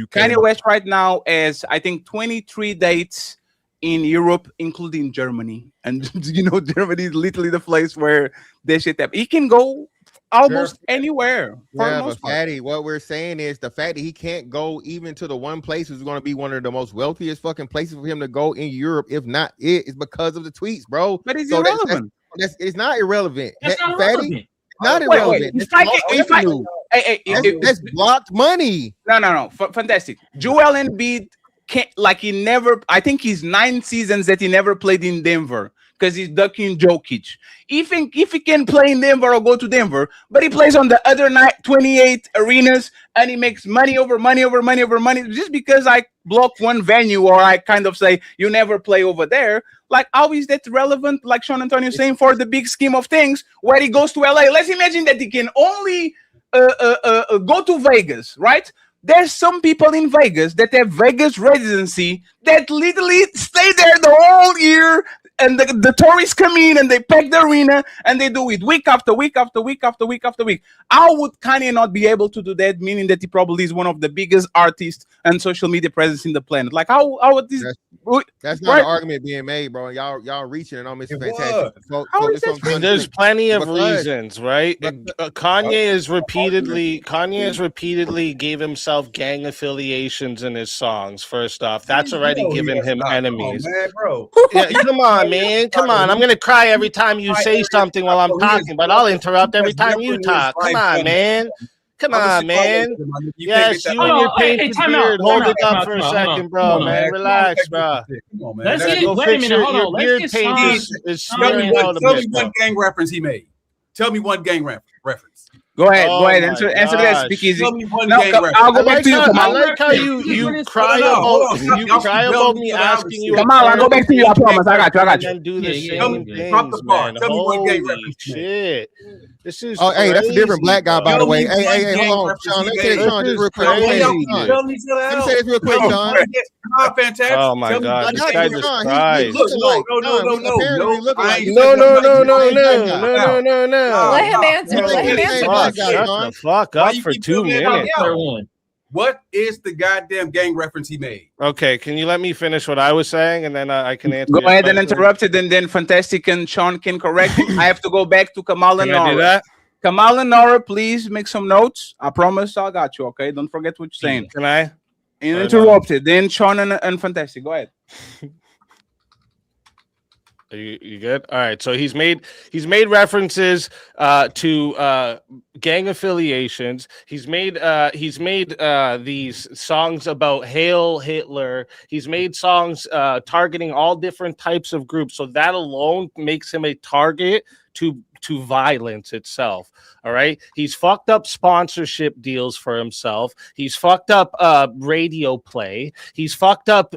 Kanye West right now has, I think, 23 dates in Europe, including Germany, and Germany is literally the place where they shit happen. He can go almost anywhere. But Fatty, what we're saying is the fact that he can't go even to the one place is going to be one of the most wealthiest fucking places for him to go in Europe. If not, it is because of the tweets, bro. But it's irrelevant. It's not irrelevant. That's not irrelevant. Not irrelevant. That's blocked money. No. Fantastic. Joel Embiid can't, he never. I think he's 9 seasons that he never played in Denver because he's ducking Jokic. If he can play in Denver or go to Denver, but he plays on the other 28 arenas and he makes money over money over money over money just because I block one venue or I kind of say you never play over there. Like, how is that relevant? Like Sean Antonio saying, for the big scheme of things, where he goes to LA. Let's imagine that he can only go to Vegas, right? There's some people in Vegas that have Vegas residency that literally stay there the whole year, and the tourists come in and they pack the arena and they do it week after week after week after week after week. How would Kanye not be able to do that? Meaning that he probably is one of the biggest artists and social media presence in the planet. Like, how would this? That's not an argument being made, bro. Y'all reaching it on Mr. Fantastic. There's plenty of reasons, right? Kanye has repeatedly gave himself gang affiliations in his songs. First off, that's already given him enemies. Bro. Yeah, come on, man. Come on. I'm gonna cry every time you say something while I'm talking, but I'll interrupt every time you talk. Come on, man. Come on, man. Yes, you and your painted beard. Hold it up for a second, bro, man. Relax, bro. Come on, man. Let's Let's get. go Wait a fix minute. Hold your on. Let's beard get paint Sean. is Tell me smearing out a bit, one gang reference he made. Tell me one gang reference. Go ahead, Oh go ahead. my Answer that. gosh. Speak easy. Tell me one No, gang reference. I'll go I back like to you, how, I Kamal. like how you cry about me asking you. Kamal, I'll go back to you. I promise. I got you. I got you. And do the Tell same me, drop the things, bar. man. Tell me one gang Holy reference he made. shit! This is Oh, hey, that's a different crazy, black guy, by the Tell way. me Hey, one hey, gang hold on, reference Sean. he Let me say made. this, Sean, just real quick. Crazy, Hey, dude. Tell me, let me say this real quick, Sean. Fantastic. Oh my God, this guy just cries. Look alike. Apparently, we look alike. No. Let him answer. Nah. Let him Hey, answer. black Fuck, guy, shut Sean. the fuck Why up you for keep 2 doing that minutes. out there? What is the goddamn gang reference he made? Okay, can you let me finish what I was saying, and then I can answer. Go your ahead and question? interrupt it, and then Fantastic and Sean can correct him. I have to go back to Kamal and Can I do Nora. that? Kamal and Nora, please make some notes. I promise I got you, okay? Don't forget what you're saying. Can I? And interrupt it. Then Sean and Fantastic. Go ahead. You good? All right. So he's made references to gang affiliations. He's made these songs about Hail Hitler. He's made songs targeting all different types of groups. So that alone makes him a target to violence itself. All right. He's fucked up sponsorship deals for himself. He's fucked up radio play. He's fucked up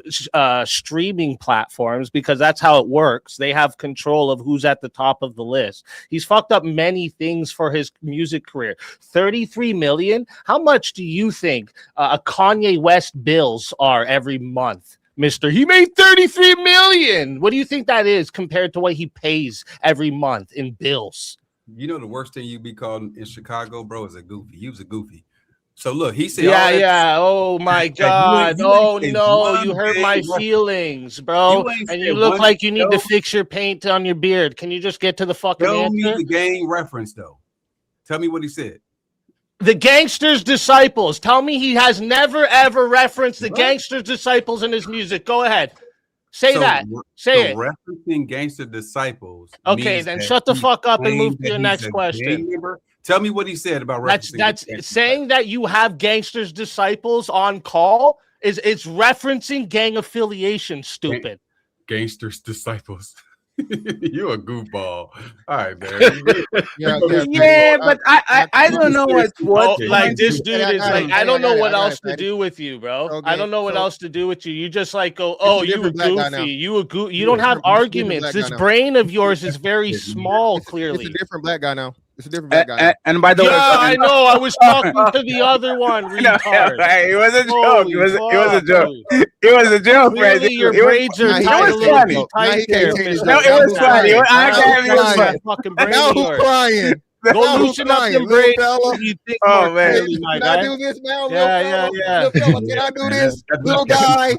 streaming platforms, because that's how it works. They have control of who's at the top of the list. He's fucked up many things for his music career. 33 million. How much do you think a Kanye West bills are every month? Mister, he made 33 million. What do you think that is compared to what he pays every month in bills? You know the worst thing you be called in Chicago, bro, is a goofy. He was a goofy. So look, he said, yeah. Oh my God. Oh no, you hurt my reference. feelings, bro. And you look like you need to fix your paint on your beard. Can you just get to the fucking Tell me answer? the gang reference, though. Tell me what he said. The Gangster's Disciples. Tell me he has never ever referenced the Gangster's Disciples in his music. Go ahead. Say that. Say it. Referencing Gangster Disciples. Okay, then shut the fuck up and move to your next question. Tell me what he said about referencing. That's saying that you have Gangster's Disciples on call is it's referencing gang affiliation, stupid. Gangster's Disciples. You a goofball. All right, man. Yeah, but I don't know what like this dude is like. I don't know what else to Patty. do with you, bro. Okay, I don't know what so- else to do with you. You just like go, oh, you a different black guy now. goofy. You don't have arguments. black guy This now. brain of yours is very small. Clearly, It's a different black guy now. It's a different black guy. And by the way, yeah, I know. I was talking to the other one. Retard. It was a joke. Holy It was a fuck, joke. dude. It was a joke, man. Clearly, your braids are Nah, he tied a was little funny. too Nah, tight he there. can't change Mr. that. No, it was funny. I Now got who's it. It was crying? funny. Fucking brain Now of who's yours. crying? Go Now who's loosen up crying? them Little braids. fella. You think Oh, more man. clearly, my Can I guy. do this now, Yeah. Little fella, can I do this? Little guy.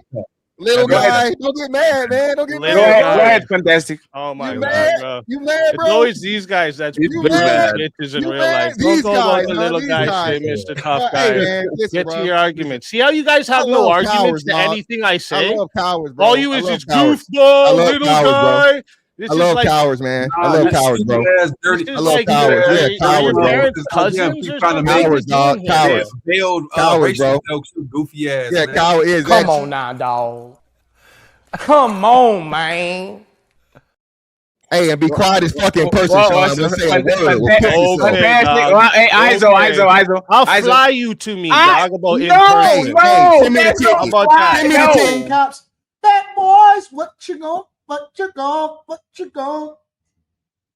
Little guy. Don't get mad, man. Don't get Little mad. guy. Go ahead, Fantastic. Oh my You God, mad? bro. You mad, It's bro? always these guys that's You big mad? bitches in You real mad? life. Don't These go guys, about the man, little these guy guys. shit, Mr. Tough Hey, Guy. man, listen, Get bro. to your argument. See how you guys have I no love arguments cowards, to dog. anything I I say? love cowards, bro. All you I is love this cowards. I goofball, love little cowards, bro. guy. This I is love like cowards, man. I love cowards, bro. this Dirty. is I love like cowards. are Yeah, your cowards, bro. parents cousins or Trying to something? make Cowards, dog. Cowards. Veiled Cowards, bro. racist jokes, you goofy ass. Yeah, man. coward is. Come on now, dog. Come on, man. Hey, and be quiet as fucking person, Sean. We'll say a word. We'll pick yourself. Okay, dog. Well, hey, Iso. I'll fly you to me, dog, about in No, person. no. Send me the that's ticket. not How about why, that? Send me the no. ticket. Cops, bad boys, what you gon'?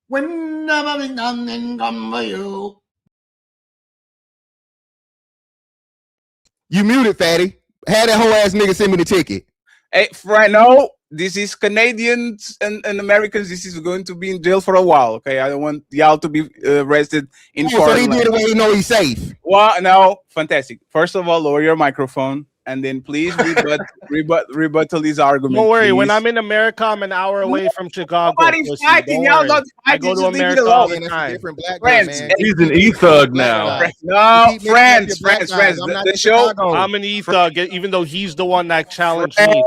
When nothing come for you. You muted, fatty. Had that whole ass nigga send me the ticket. Hey, right now, this is Canadians and Americans. This is going to be in jail for a while. Okay, I don't want y'all to be arrested in So foreign he did land. it when he know he's safe. Well, no, fantastic. First of all, lower your microphone, and then please rebuttal these arguments. Don't worry. When please. I'm in America, I'm an hour away from Chicago. Nobody's pussy. fighting. Don't Y'all worry. not I fighting. go to Just leave it America all alone. the Man, that's a time. different black guy, Friends, man. He's an e-thug now. No, Keep mixing up friends. your black guys. I'm not The in show. Chicago. I'm an e-thug, even though he's the one that challenged me.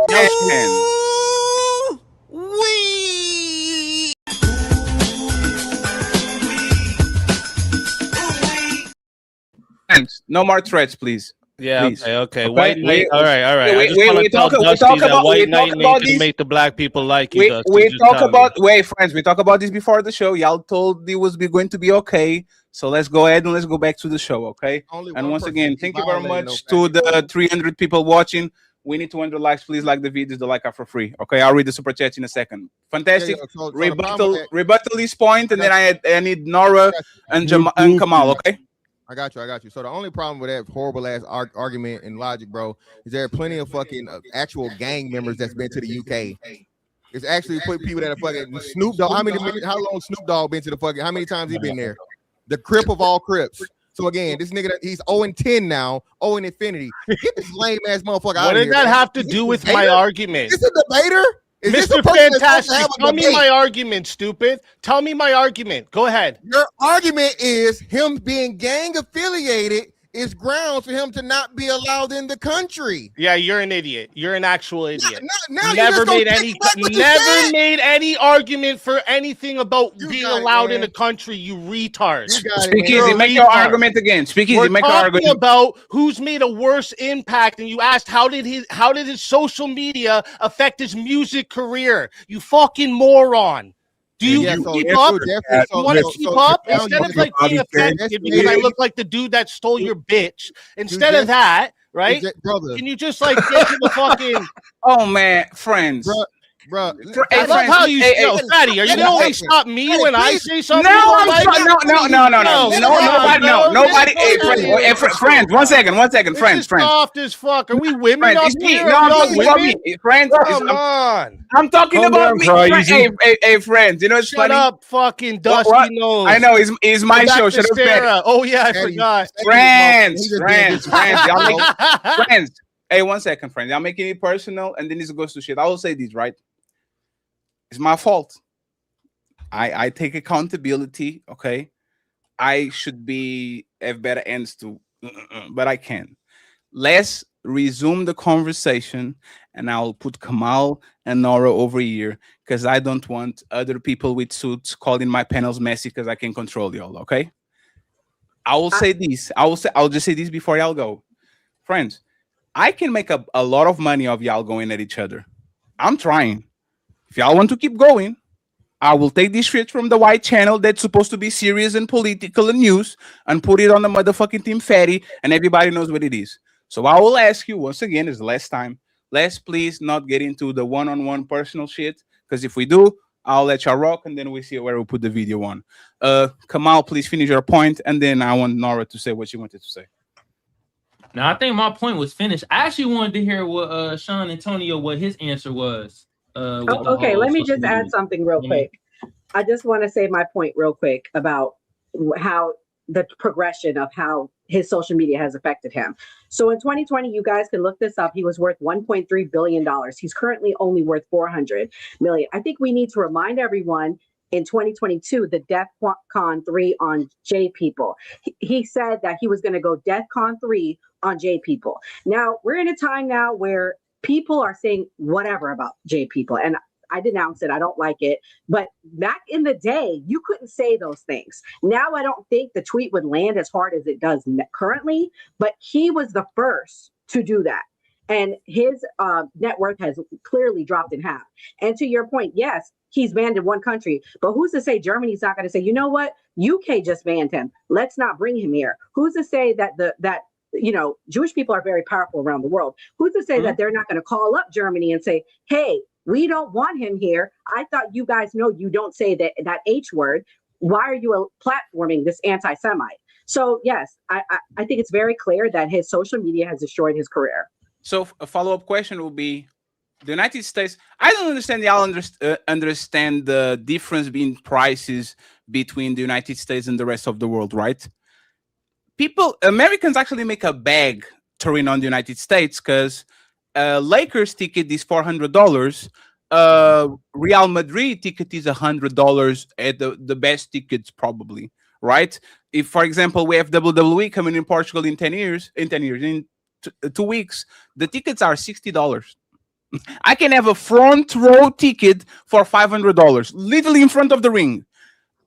Friends, No more threats, please. Yeah, Please. okay. White knight. All right. We I just want to tell Dusty that white knight ain't gonna make the black people like you, Dusty. We talk about friends. We talk about this before the show. Y'all told it was going to be okay. So let's go ahead and let's go back to the show, okay? And once again, thank you very much to the 300 people watching. We need 200 likes. Please like the videos. The like are for free. Okay, I'll read the super chat in a second. Fantastic. So rebuttal this point, and then I need Nora and Kamal. Okay. I got you. So the only problem with that horrible ass argument and logic, bro, is there are plenty of fucking actual gang members that's been to the UK. It's actually put people that are fucking Snoop Dogg. How long Snoop Dogg been to the fucking? How many times he been there? The Crip of all Crips. So again, this nigga, he's 0-10 now, 0 in infinity. Get this lame ass motherfucker out of here. What did that have to do with my argument? Is this a debater? Mr. Fantastic, tell me my argument, stupid. Tell me my argument. Go ahead. Your argument is him being gang affiliated is grounds for him to not be allowed in the country. Yeah, you're an idiot. You're an actual idiot. Now never made any argument for anything about being allowed in the country, you retard. Speak easy, make your argument again. Speak easy, make your argument. About who's made a worse impact, and you asked how did his social media affect his music career? You fucking moron. Do you keep up? You want to keep up? Instead of like being offended because I look like the dude that stole your bitch. Instead of that, right? Can you just like get to the fucking? Oh man, friends. Bro, I love how you Fatty. Are you gonna always stop me when I say something? No, nobody. Hey, friends, one second, friends. Soft as fuck. Are we women? It's me. No, I'm talking about me. Friends, come on. I'm talking about me. Hey, friends. You know it's funny. Shut up, fucking Dusty Nose. I know it's my show. Shut up, oh yeah, I forgot. Friends. Hey, 1 second, friends. I'm making it personal, and then it goes to shit. I will say this, right? It's my fault. I take accountability. Okay, I should have better ends to, but I can. Let's resume the conversation, and I'll put Kamal and Nora over here because I don't want other people with suits calling my panels messy because I can control y'all. Okay. I will say this. I'll just say this before y'all go, friends. I can make a lot of money of y'all going at each other. I'm trying. If y'all want to keep going, I will take this shit from the white channel that's supposed to be serious and political and news and put it on the motherfucking Team Fatty, and everybody knows what it is. So I will ask you once again, is the last time, let's please not get into the one-on-one personal shit, because if we do, I'll let y'all rock, and then we see where we put the video on. Kamal, please finish your point, and then I want Nora to say what she wanted to say. Now, I think my point was finished. I actually wanted to hear what Sean Antonio, what his answer was. Okay, let me just add something real quick. I just want to say my point real quick about how the progression of how his social media has affected him. So in 2020, you guys can look this up. He was worth $1.3 billion. He's currently only worth $400 million. I think we need to remind everyone in 2022, the DEFCON 3 on J people. He said that he was going to go DEFCON 3 on J people. Now, we're in a time now where people are saying whatever about J people. And I denounce it. I don't like it. But back in the day, you couldn't say those things. Now, I don't think the tweet would land as hard as it does currently, but he was the first to do that. And his net worth has clearly dropped in half. And to your point, yes, he's banned in one country, but who's to say Germany's not going to say, you know what, UK just banned him. Let's not bring him here. Who's to say that Jewish people are very powerful around the world. Who's to say that they're not going to call up Germany and say, hey, we don't want him here. I thought you guys know you don't say that H word. Why are you platforming this anti-Semite? So yes, I think it's very clear that his social media has destroyed his career. So a follow-up question will be, the United States, I don't understand y'all understand the difference in prices between the United States and the rest of the world, right? Americans actually make a bag touring on the United States because Lakers ticket is $400. Real Madrid ticket is $100 at the best tickets probably, right? If, for example, we have WWE coming in Portugal in 2 weeks, the tickets are $60. I can have a front row ticket for $500, literally in front of the ring.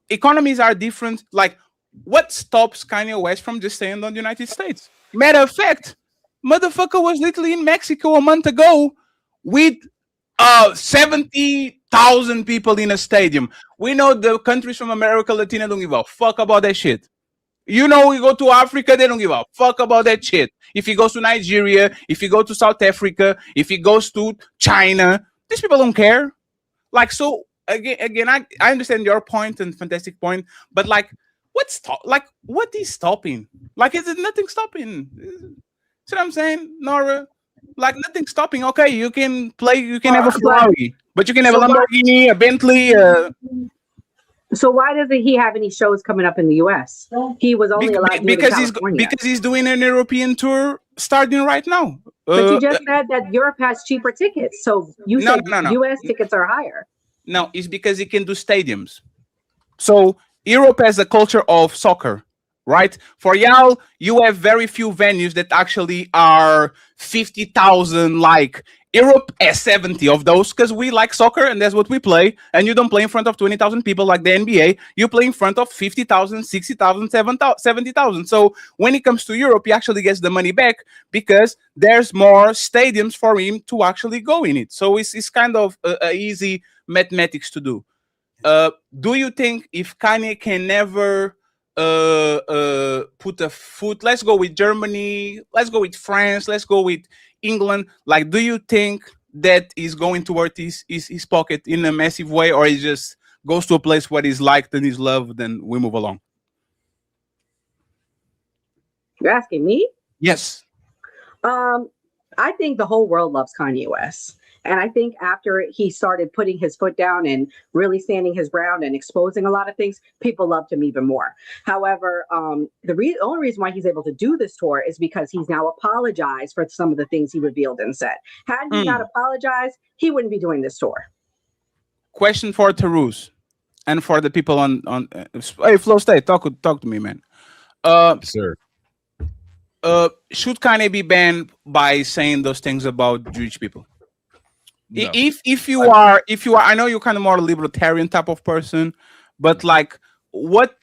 Economies are different. Like what stops Kanye West from just staying on the United States? Matter of fact, motherfucker was literally in Mexico a month ago with 70,000 people in a stadium. We know the countries from America Latina don't give a fuck about that shit. You know, we go to Africa, they don't give a fuck about that shit. If he goes to Nigeria, if he goes to South Africa, if he goes to China, these people don't care. Like, so again, I understand your point and fantastic point, but like, what is stopping? Like, is it nothing stopping? See what I'm saying, Nora? Like, nothing stopping. Okay, you can play, you can have a Ferrari, but you can have a Lamborghini, a Bentley. So why doesn't he have any shows coming up in the U.S.? He was only allowed to do it in California. Because he's doing an European tour starting right now. But you just said that Europe has cheaper tickets, so you said U.S. tickets are higher. No, it's because he can do stadiums. So Europe has a culture of soccer, right? For y'all, you have very few venues that actually are 50,000. Like Europe has 70 of those because we like soccer and that's what we play. And you don't play in front of 20,000 people like the NBA. You play in front of 50,000, 60,000, 70,000. So when it comes to Europe, he actually gets the money back because there's more stadiums for him to actually go in it. So it's kind of a easy mathematics to do. Do you think if Kanye can never put a foot, let's go with Germany, let's go with France, let's go with England, like, do you think that is going toward his pocket in a massive way, or he just goes to a place where he's liked and he's loved and we move along? You're asking me? Yes. I think the whole world loves Kanye West. And I think after he started putting his foot down and really standing his ground and exposing a lot of things, people loved him even more. However, the only reason why he's able to do this tour is because he's now apologized for some of the things he revealed and said. Had he not apologized, he wouldn't be doing this tour. Question for Tarus and for the people on hey, Flo, stay, talk to me, man. Sir. Should Kanye be banned by saying those things about Jewish people? No. If you are, I know you're kind of more libertarian type of person, but like what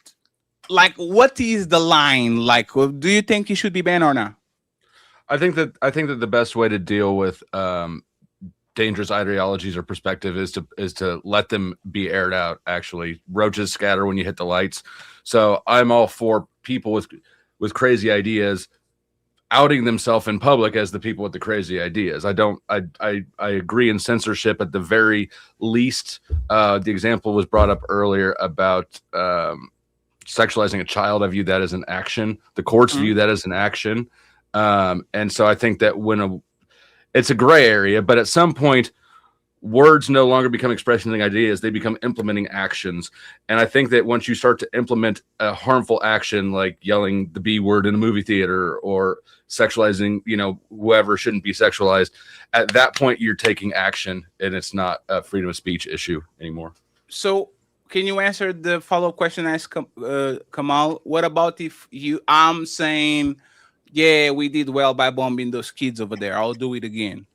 is the line? Like, do you think he should be banned or not? I think that the best way to deal with dangerous ideologies or perspective is to let them be aired out. Actually, roaches scatter when you hit the lights. So I'm all for people with crazy ideas outing themselves in public as the people with the crazy ideas. I agree in censorship at the very least. The example was brought up earlier about sexualizing a child. I view that as an action. The courts view that as an action. And so I think that it's a gray area, but at some point, words no longer become expressing ideas, they become implementing actions. And I think that once you start to implement a harmful action, like yelling the B word in a movie theater or sexualizing, whoever shouldn't be sexualized, at that point, you're taking action and it's not a freedom of speech issue anymore. So can you answer the follow-up question I asked Kamal? What about if I'm saying, yeah, we did well by bombing those kids over there, I'll do it again.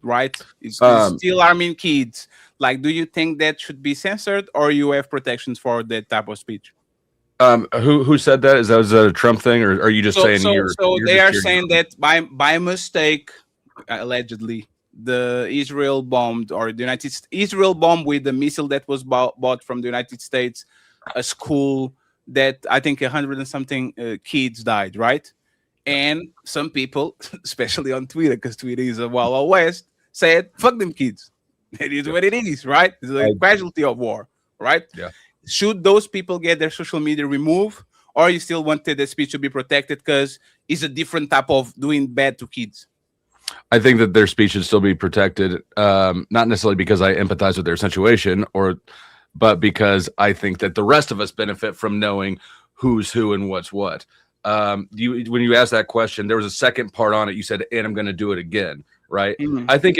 Right? It's still arming kids. Like, do you think that should be censored, or you have protections for that type of speech? Who said that? Is that a Trump thing, or are you just saying you're they are saying that by mistake, allegedly, the Israel bombed, or the Israel bombed with the missile that was bought from the United States, a school that I think 100 and something kids died, right? And some people, especially on Twitter, because Twitter is a Wild West, said, fuck them kids. It is what it is, right? It's a casualty of war, right? Yeah. Should those people get their social media removed, or you still wanted the speech to be protected because it's a different type of doing bad to kids? I think that their speech should still be protected, not necessarily because I empathize with their situation, but because I think that the rest of us benefit from knowing who's who and what's what. When you asked that question, there was a second part on it. You said, and I'm going to do it again, right? I think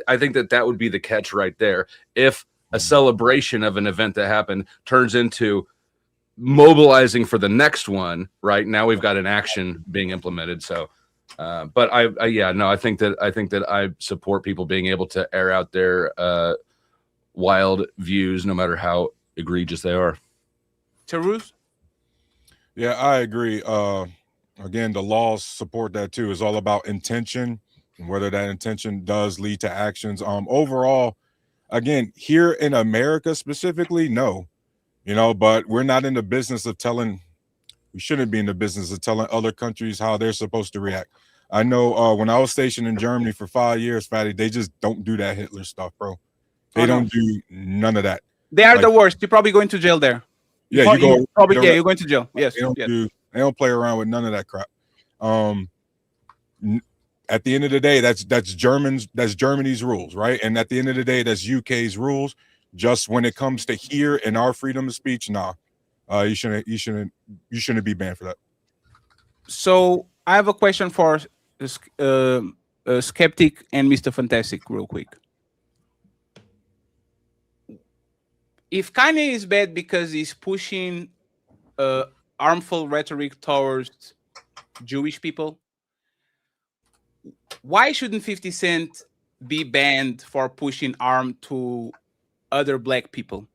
I think that would be the catch right there. If a celebration of an event that happened turns into mobilizing for the next one, right? Now we've got an action being implemented. So, but I think that I support people being able to air out their wild views, no matter how egregious they are. Tarus? Yeah, I agree. Again, the laws support that too. It's all about intention and whether that intention does lead to actions. Overall, again, here in America specifically, no, but we're not in the business of telling. We shouldn't be in the business of telling other countries how they're supposed to react. I know when I was stationed in Germany for 5 years, Fatty, they just don't do that Hitler stuff, bro. They don't do none of that. They are the worst. You're probably going to jail there. Yeah, you're going to jail. Yes, they don't play around with none of that crap. At the end of the day, that's Germany's rules, right? And at the end of the day, that's UK's rules. Just when it comes to here and our freedom of speech, nah, you shouldn't be banned for that. So I have a question for Skeptic and Mr. Fantastic, real quick. If Kanye is bad because he's pushing harmful rhetoric towards Jewish people, why shouldn't 50 Cent be banned for pushing harm to other black people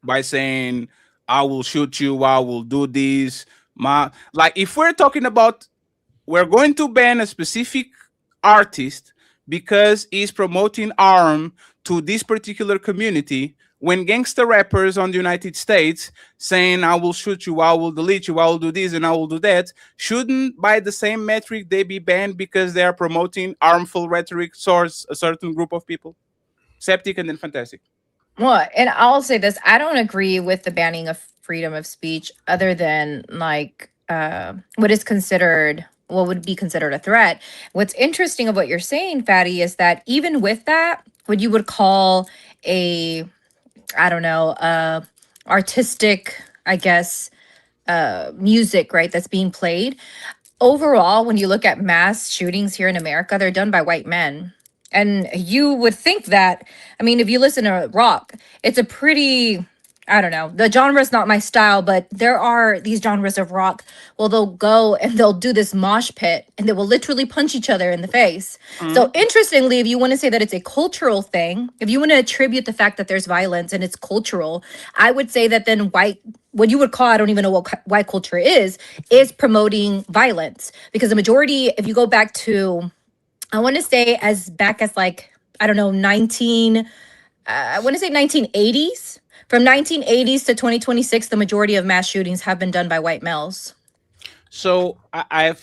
by saying, I will shoot you, I will do this? Like, if we're talking about, we're going to ban a specific artist because he's promoting harm to this particular community, when gangster rappers on the United States saying, I will shoot you, I will delete you, I will do this, and I will do that, shouldn't, by the same metric, they be banned because they are promoting harmful rhetoric towards a certain group of people? Septic and then Fantastic. Well, and I'll say this, I don't agree with the banning of freedom of speech other than like what would be considered a threat. What's interesting of what you're saying, Fatty, is that even with that, what you would call artistic, I guess, music, right, that's being played. Overall, when you look at mass shootings here in America, they're done by white men. And you would think that, I mean, if you listen to rock, it's a pretty, I don't know, the genre is not my style, but there are these genres of rock. Well, they'll go and they'll do this mosh pit and they will literally punch each other in the face. So interestingly, if you want to say that it's a cultural thing, if you want to attribute the fact that there's violence and it's cultural, I would say that then what you would call, I don't even know what white culture is promoting violence. Because the majority, if you go back to, I want to say back as like, I don't know, 1980s. From 1980s to 2026, the majority of mass shootings have been done by white males. So I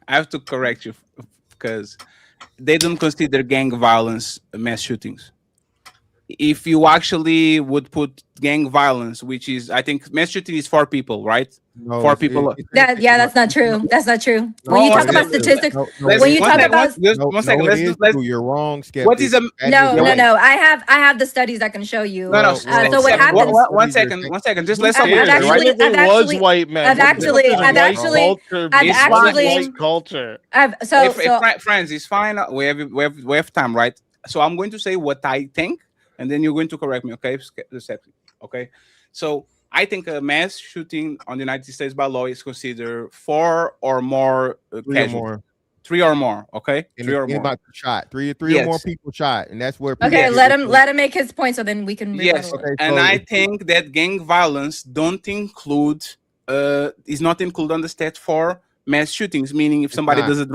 have to correct you because they don't consider gang violence mass shootings. If you actually would put gang violence, which is, I think mass shooting is 4 people, right? No, 4 people. That's not true. That's not true. When you talk about statistics, you're wrong. Skeptic. What is a no? I have the studies I can show you. No. So what happens? One second. Just let's I've actually culture. Friends, it's fine. We have time, right? So I'm going to say what I think, and then you're going to correct me, okay? Okay. So I think a mass shooting on the United States by law is considered 4 or more casualties. 3 or more, okay? 3 or more. About shot. Three or more people shot, and that's where. Okay, let him make his point, so then we can. Yes, okay, and I think that gang violence is not included on the stat for mass shootings. Meaning, if somebody does a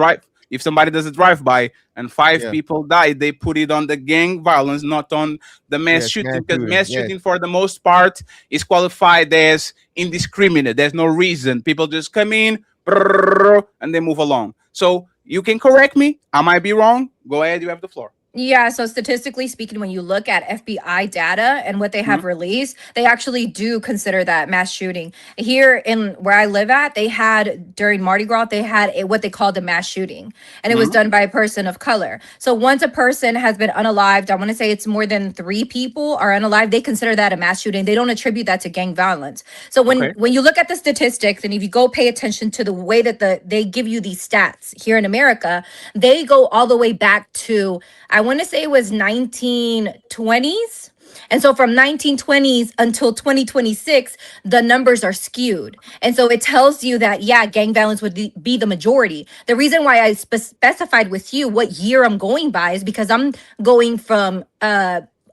drive-by and 5 people die, they put it on the gang violence, not on the mass shooting. Because mass shooting, for the most part, is qualified as indiscriminate. There's no reason. People just come in and they move along. So you can correct me. I might be wrong. Go ahead. You have the floor. Yeah, so statistically speaking, when you look at FBI data and what they have released, they actually do consider that mass shooting. Here in where I live at, they had, during Mardi Gras, they had what they called a mass shooting. And it was done by a person of color. So once a person has been unalived, I want to say it's more than 3 people are unalived, they consider that a mass shooting. They don't attribute that to gang violence. So when you look at the statistics, and if you go pay attention to the way that they give you these stats here in America, they go all the way back to, I want to say it was 1920s. And so from 1920s until 2026, the numbers are skewed. And so it tells you that, gang violence would be the majority. The reason why I specified with you what year I'm going by is because I'm going from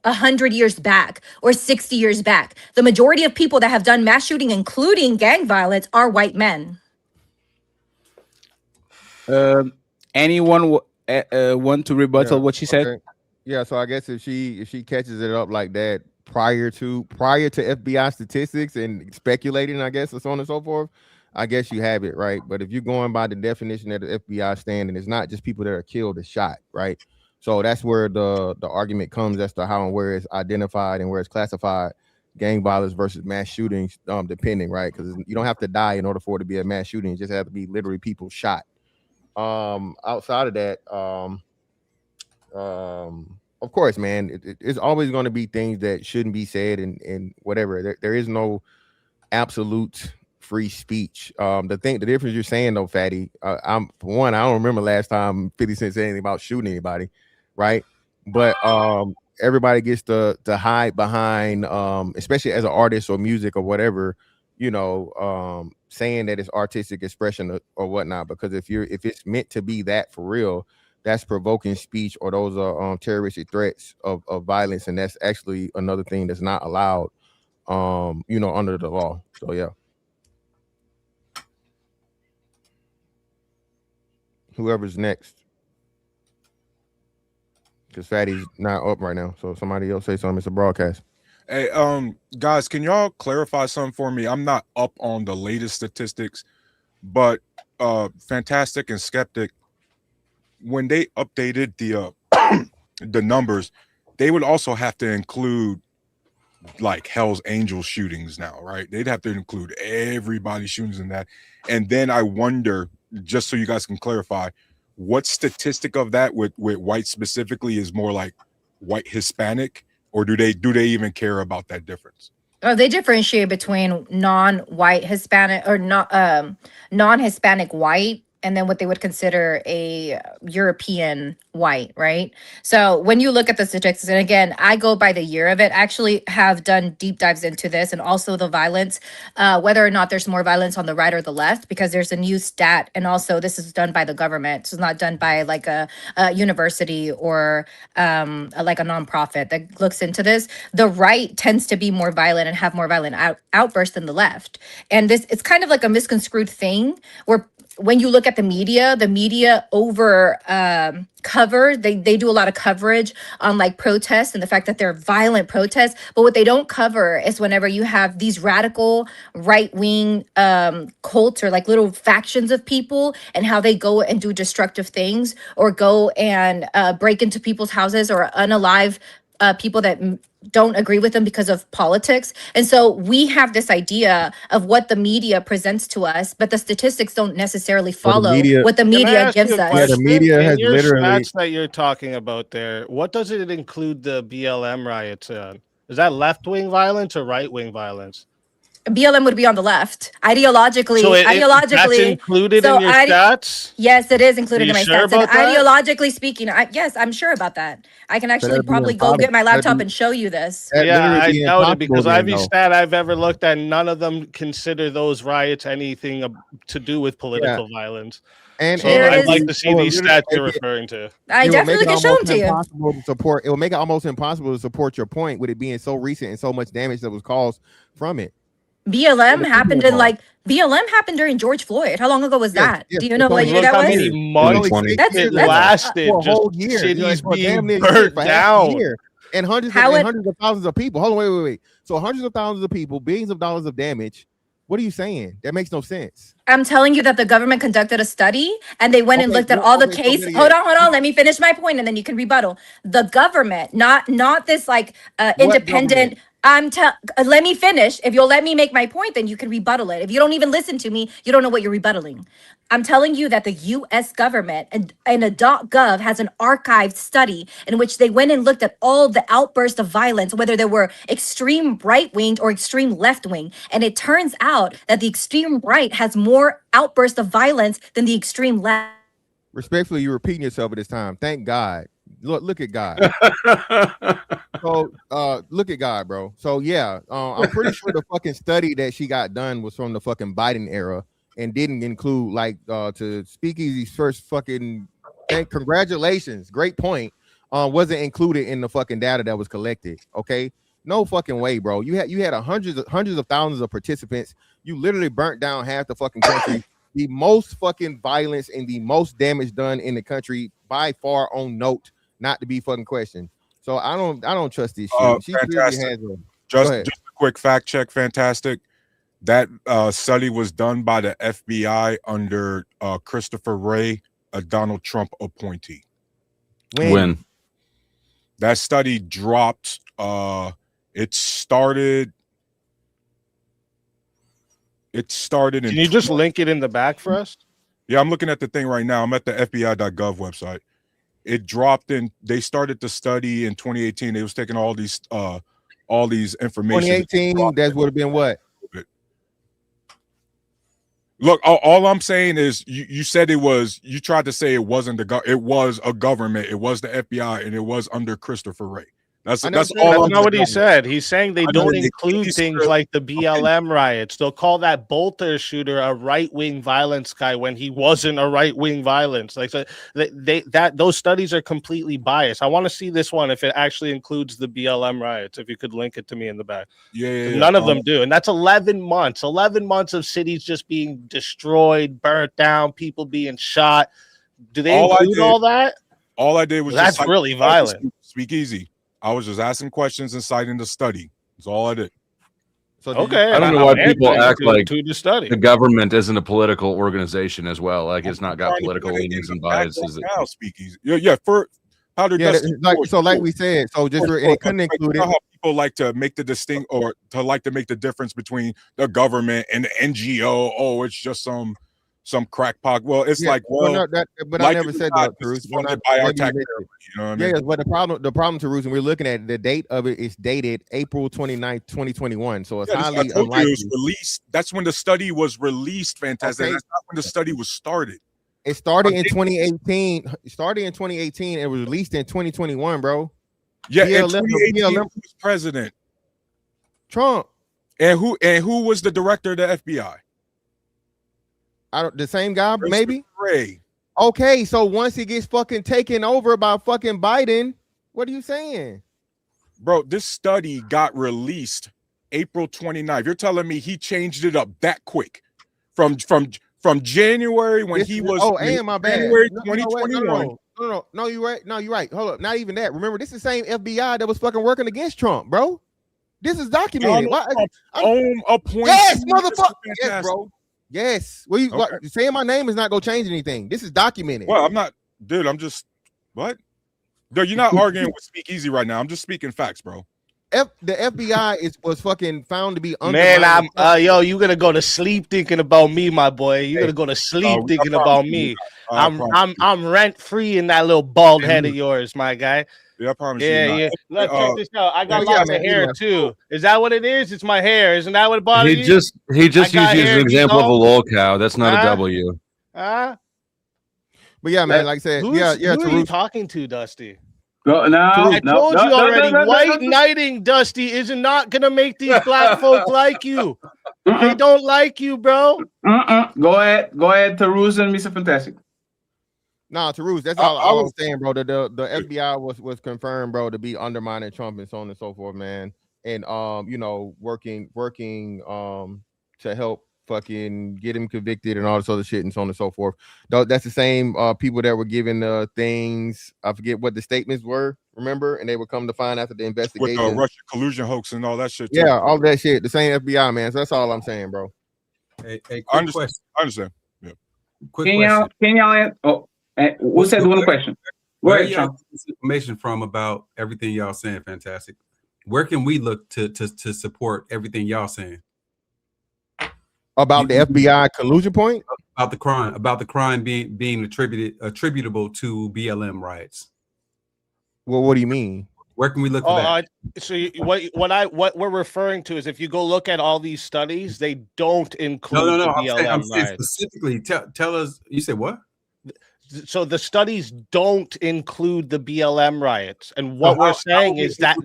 100 years back or 60 years back. The majority of people that have done mass shooting, including gang violence, are white men. Anyone want to rebuttal what she said? Okay. Yeah, so I guess if she catches it up like that prior to FBI statistics and speculating, I guess, or so on and so forth, I guess you have it right. But if you're going by the definition that the FBI stand, and it's not just people that are killed, it's shot, right? So that's where the argument comes as to how and where it's identified and where it's classified, gang violence versus mass shootings, depending, right? Because you don't have to die in order for it to be a mass shooting. It just have to be literally people shot. Outside of that, of course, man, it's always going to be things that shouldn't be said and whatever. There is no absolute free speech. The difference you're saying though, Fatty, I don't remember last time 50 Cent said anything about shooting anybody, right? But everybody gets to hide behind, especially as an artist or music or whatever, saying that it's artistic expression or whatnot. Because if it's meant to be that for real, that's provoking speech, or those are terroristic threats of violence, and that's actually another thing that's not allowed, under the law. So yeah. Whoever's next, because Fatty's not up right now, so somebody else say something. It's a broadcast. Hey, guys, can y'all clarify something for me? I'm not up on the latest statistics, but Fantastic and Skeptic, when they updated the numbers, they would also have to include like Hell's Angel shootings now, right? They'd have to include everybody's shootings in that. And then I wonder, just so you guys can clarify, what statistic of that with white specifically is more like white Hispanic, or do they even care about that difference? Oh, they differentiate between non-white Hispanic or not non-Hispanic white, and then what they would consider a European white, right? So when you look at the statistics, and again, I go by the year of it, I actually have done deep dives into this, and also the violence, whether or not there's more violence on the right or the left, because there's a new stat, and also this is done by the government. So it's not done by like a university or like a nonprofit that looks into this. The right tends to be more violent and have more violent outbursts than the left. And it's kind of like a misconstrued thing where when you look at the media over cover, they do a lot of coverage on like protests and the fact that they're violent protests. But what they don't cover is whenever you have these radical right-wing cults or like little factions of people, and how they go and do destructive things or go and break into people's houses or unalive people that don't agree with them because of politics. And so we have this idea of what the media presents to us, but the statistics don't necessarily follow what the media gives us. Yeah, the media has your literally stats that you're talking about there, what does it include the BLM riots on? Is that left-wing violence or right-wing violence? BLM would be on the left. Ideologically, So that's included in your stats? Yes, it is included in my sure stats. And about that? ideologically speaking, yes, I'm sure about that. I can actually that'd be probably go impossible. get my laptop That'd be- and show you this. That Yeah, literally I be doubt it, impossible because then, every though. stat I've ever looked at, none of them consider those riots anything to do with political violence. And So There I'd is- like to see it would these literally stats you're make it- referring to. I it would definitely make it can show them almost to you. impossible to support. It will make it almost impossible to support your point with it being so recent and so much damage that was caused from it. BLM Yeah, happened people in BLM happened during George Floyd. How long ago was that? yes, Do you it's know what only- year Look that how was? many months That's- it that's- lasted. for a whole Just year. cities for damn being near a year, burnt for half a down. year. And hundreds of thousands of people. Hold on, wait. So hundreds of thousands of people, billions of dollars of damage. What are you saying? That makes no sense. I'm telling you that the government conducted a study and they went and Okay, looked at what- all the okay, so case. better Hold yet. on. Let me finish my point and then you can rebuttal. The government, not this independent. Let me finish. If you'll let me make my point, then you can rebuttal it. If you don't even listen to me, you don't know what you're rebuttaling. I'm telling you that the U.S. government and a .gov has an archived study in which they went and looked at all the outbursts of violence, whether they were extreme right-winged or extreme left-wing. And it turns out that the extreme right has more outbursts of violence than the extreme left. Respectfully, you're repeating yourself at this time. Thank God. Look at God. So look at God, bro. So yeah, I'm pretty sure the fucking study that she got done was from the fucking Biden era and didn't include to Speakeasy's first fucking congratulations, great point. wasn't included in the fucking data that was collected. Okay, no fucking way, bro. You had hundreds of thousands of participants. You literally burnt down half the fucking country. The most fucking violence and the most damage done in the country by far, on note, not to be fucking questioned. So I don't trust this shit. She clearly has just a quick fact check. Fantastic. That study was done by the FBI under Christopher Wray, a Donald Trump appointee. When? That study dropped, it started in. Can you just link it in the back for us? Yeah, I'm looking at the thing right now. I'm at the FBI.gov website. It dropped in. They started the study in 2018. They was taking all these information. 2018. That would have been what? Look, all I'm saying is you said it was. You tried to say it wasn't it was a government. It was the FBI, and it was under Christopher Wray. That's all. That's not what he said. He's saying they don't include things like the BLM riots. They'll call that Bolter shooter a right-wing violence guy when he wasn't a right-wing violence. Like, so those studies are completely biased. I want to see this one if it actually includes the BLM riots. If you could link it to me in the back. Yeah. None of them do, and that's 11 months. 11 months of cities just being destroyed, burnt down, people being shot. Do they include all that? All I did was that's really violent. Speak easy. I was just asking questions and citing the study. That's all I did. So okay, I don't know why people act like the government isn't a political organization as well. Like it's not got political leanings and biases. Now, speak easy. Yeah. For how did like we said. So just it couldn't include it. How people like to make the distinct or to like to make the difference between the government and the NGO. Oh, it's just some crackpot. Well, it's like, but I never said that, Bruce. Funded by our taxpayers, you know what I mean? Yeah, but the problem, Terus, and we're looking at the date of it is dated April 29th, 2021. So it's highly unlikely. It was released. That's when the study was released. Fantastic. Okay. That's not when the study was started. It started in 2018. It started in 2018 and was released in 2021, bro. Yeah, in 2018, who was president? Trump. And who was the director of the FBI? The same guy, maybe. Ray. Okay, so once he gets fucking taken over by fucking Biden, what are you saying? Bro, this study got released April 29th. You're telling me he changed it up that quick from January when he was my bad. January 2021. No, you're right. No, you're right. Hold up. Not even that. Remember, this is the same FBI that was fucking working against Trump, bro. This is documented. Own appointee. Yes, motherfucker. Yes, bro. Yes. Well, saying my name is not gonna change anything. This is documented. Well, I'm not, dude. I'm just what? Dude, you're not arguing with Speak Easy right now. I'm just speaking facts, bro. The FBI was fucking found to be man. You gonna go to sleep thinking about me, my boy. You gonna go to sleep thinking about me. I'm rent free in that little bald head of yours, my guy. Yeah, I promise you. Look, check this out. I got lots of hair too. Is that what it is? It's my hair. Isn't that what it bothers you? He just used you as an example of a lol cow. That's not a W. But yeah, man. Like I said, who are you talking to, Dusty? I told you already. White knighting, Dusty, is not gonna make these black folk like you. They don't like you, bro. Go ahead, Terus and Mr. Fantastic. Nah, Terus, that's all I was saying, bro. The FBI was confirmed, bro, to be undermining Trump and so on and so forth, man. And working to help fucking get him convicted and all this other shit and so on and so forth. That's the same people that were giving things. I forget what the statements were, remember? And they would come to find after the investigation. With Russian collusion hoax and all that shit. Too. Yeah, all that shit. The same FBI, man. So that's all I'm saying, bro. Hey, I understand. Yeah. Quick question. Can y'all who said one question? Where y'all get this information from about everything y'all saying? Fantastic. Where can we look to support everything y'all saying? About the FBI collusion point? About the crime being attributable to BLM riots. Well, what do you mean? Where can we look for that? So what we're referring to is if you go look at all these studies, they don't include the BLM I'm saying specifically. Tell us. You said what? So the studies don't include the BLM riots, and what we're saying is that's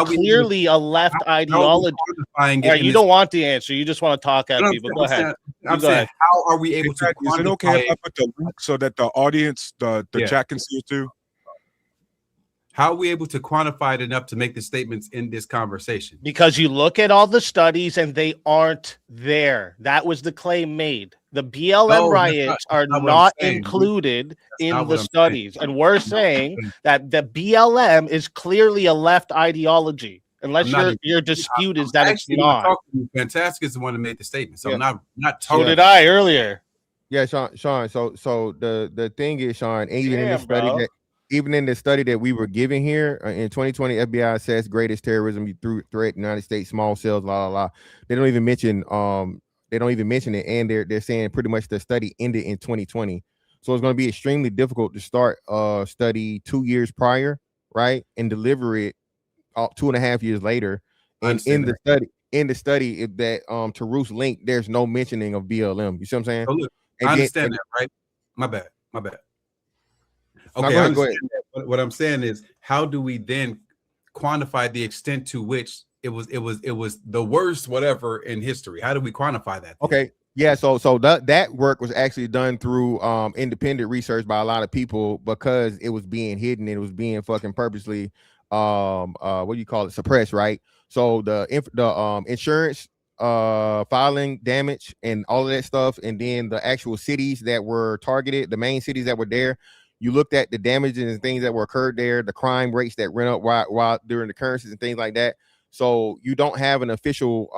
clearly a left ideology. You don't want the answer; you just want to talk at people. Go ahead. I'm saying, how are we able to? Is it okay if I put the link so that the audience, the chat can see it too? How are we able to quantify it enough to make the statements in this conversation? Because you look at all the studies and they aren't there. That was the claim made. The BLM riots are not included in the studies. And we're saying that the BLM is clearly a left ideology, unless your dispute is that it's not. Fantastic is the one that made the statement. So Yeah. I'm not So talking. did I earlier. Yeah, Sean. So the thing is, Sean, even in Damn, this study bro. that even in the study that we were giving here in 2020, FBI assessed greatest terrorism through threat United States, small cells, They don't even mention it, and they're saying pretty much the study ended in 2020. So it's going to be extremely difficult to start a study 2 years prior, right, and deliver it 2.5 years later. And in the study, that to Ruth's link, there's no mentioning of BLM. You see what I'm saying? So look, I understand that, right? My bad. Okay, go I ahead. understand that. What I'm saying is, how do we then quantify the extent to which it was the worst whatever in history? How do we quantify that? Okay. Yeah, so that work was actually done through independent research by a lot of people because it was being hidden and it was being fucking purposely what do you call it, suppressed, right? So the insurance filing damage and all of that stuff, and then the actual cities that were targeted, the main cities that were there, you looked at the damages and things that were occurred there, the crime rates that went up while during the occurrences and things like that. So you don't have an official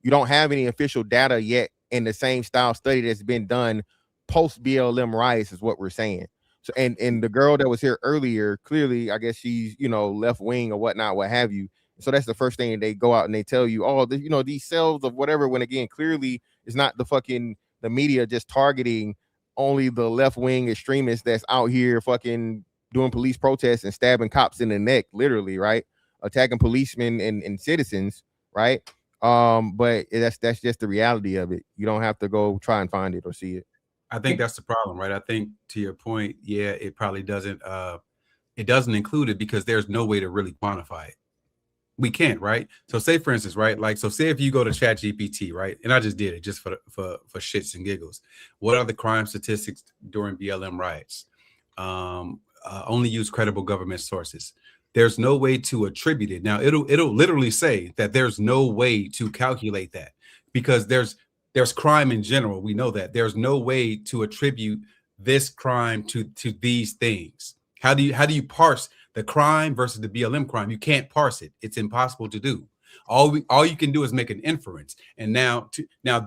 you don't have any official data yet in the same style study that's been done post BLM riots is what we're saying. So and the girl that was here earlier, clearly, I guess she's, left wing or whatnot, what have you. So that's the first thing they go out and they tell you, these cells of whatever, when again, clearly it's not the media just targeting only the left wing extremists that's out here fucking doing police protests and stabbing cops in the neck, literally, right? Attacking policemen and citizens, right? But that's just the reality of it. You don't have to go try and find it or see it. I think that's the problem, right? I think to your point, yeah, it probably doesn't include it because there's no way to really quantify it. We can't, right? So say for instance, right? Like, so say if you go to ChatGPT, right? And I just did it just for shits and giggles. What are the crime statistics during BLM riots? Only use credible government sources. There's no way to attribute it. Now it'll literally say that there's no way to calculate that because there's crime in general. We know that there's no way to attribute this crime to these things. How do you parse the crime versus the BLM crime? You can't parse it. It's impossible to do. All you can do is make an inference. And now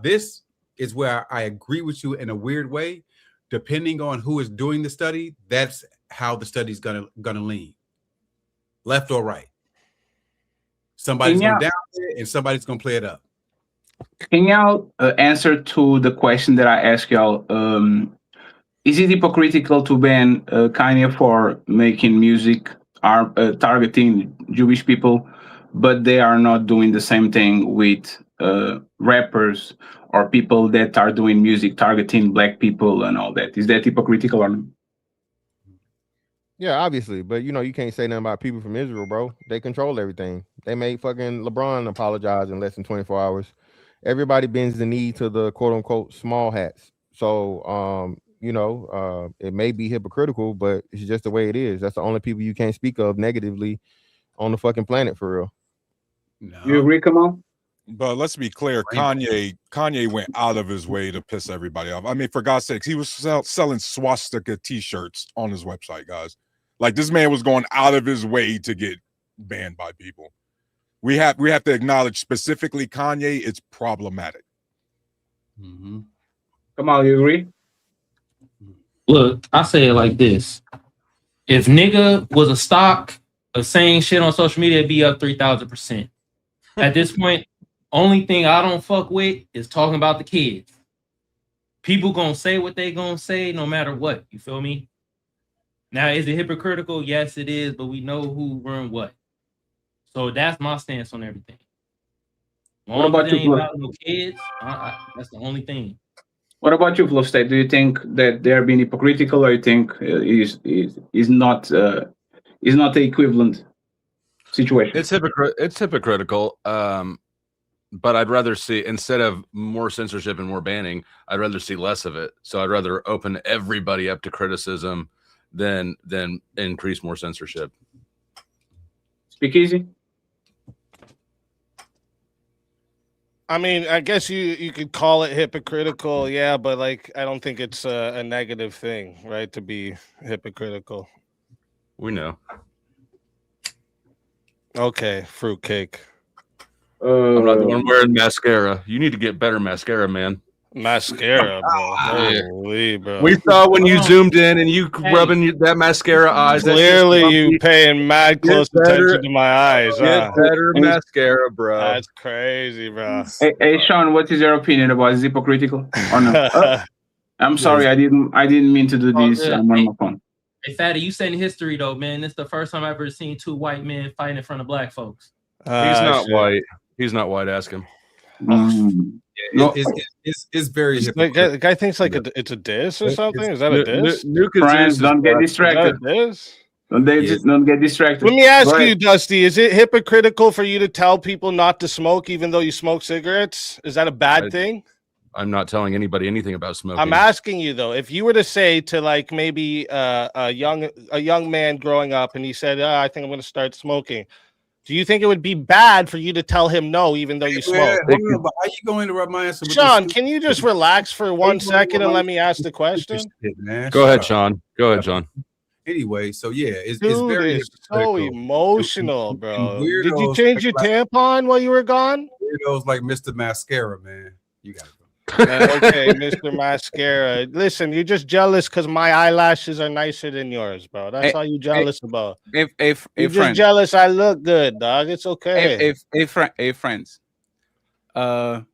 this is where I agree with you in a weird way. Depending on who is doing the study, that's how the study's gonna lean, left or right. Somebody's going down it and somebody's gonna play it up. Can y'all answer to the question that I asked y'all? Is it hypocritical to ban Kanye for making music targeting Jewish people, but they are not doing the same thing with rappers or people that are doing music targeting Black people and all that? Is that hypocritical or not? Yeah, obviously, but you can't say nothing about people from Israel, bro. They control everything. They made fucking LeBron apologize in less than 24 hours. Everybody bends the knee to the quote unquote small hats. So it may be hypocritical, but it's just the way it is. That's the only people you can't speak of negatively on the fucking planet for real. No. You agree, Kamal? But let's be clear, Kanye went out of his way to piss everybody off. I mean, for God's sakes, he was selling swastika t-shirts on his website, guys. Like, this man was going out of his way to get banned by people. We have to acknowledge specifically Kanye, it's problematic. Mm-hmm. Kamal, you agree? Look, I say it like this. If nigga was a stock of saying shit on social media, it'd be up 3,000%. At this point, only thing I don't fuck with is talking about the kids. People gonna say what they gonna say no matter what. You feel me? Now, is it hypocritical? Yes, it is, but we know who run what. So that's my stance on everything. What about you, about no kids? That's the only thing. What about you, Fluff State? Do you think that they're being hypocritical, or you think is not the equivalent situation? It's hypocritical. But I'd rather see, instead of more censorship and more banning, I'd rather see less of it. So I'd rather open everybody up to criticism than increase more censorship. Speak easy. I mean, I guess you could call it hypocritical, yeah, but like I don't think it's a negative thing, right? To be hypocritical. We know. Okay, fruitcake. I'm not the one wearing mascara. You need to get better mascara, man. Mascara, bro. Holy, bro. We saw when you zoomed in and you rubbing that mascara eyes. Clearly, you paying mad close attention to my eyes. Get better mascara, bro. That's crazy, bro. Hey, Sean, what is your opinion about? Is it hypocritical or not? I'm sorry, I didn't mean to do this. I'm on my phone. Hey, Fatty, you said in history though, man. It's the first time I've ever seen two white men fight in front of black folks. He's not white. He's not white. Ask him. It's very. The guy thinks like it's a diss or something. Is that a diss? Friends, don't get distracted. Don't get distracted. Let me ask you, Dusty. Is it hypocritical for you to tell people not to smoke even though you smoke cigarettes? Is that a bad thing? I'm not telling anybody anything about smoking. I'm asking you though, if you were to say to like maybe a young man growing up and he said, I think I'm going to start smoking. Do you think it would be bad for you to tell him no, even though you smoke? But how you going to rub my answer? Sean, can you just relax for 1 second and let me ask the question? Go ahead, Sean. Go ahead, Sean. Anyway, so yeah, it's Dude, very it's so emotional, bro. Did you Weirdos change your like- tampon while you were gone? Weirdos like Mr. Mascara, man. You got to go. Okay, Mr. Mascara. Listen, you're just jealous because my eyelashes are nicer than yours, bro. That's all you jealous about. If You're just friends, jealous I look good, dog. It's okay. friends. What?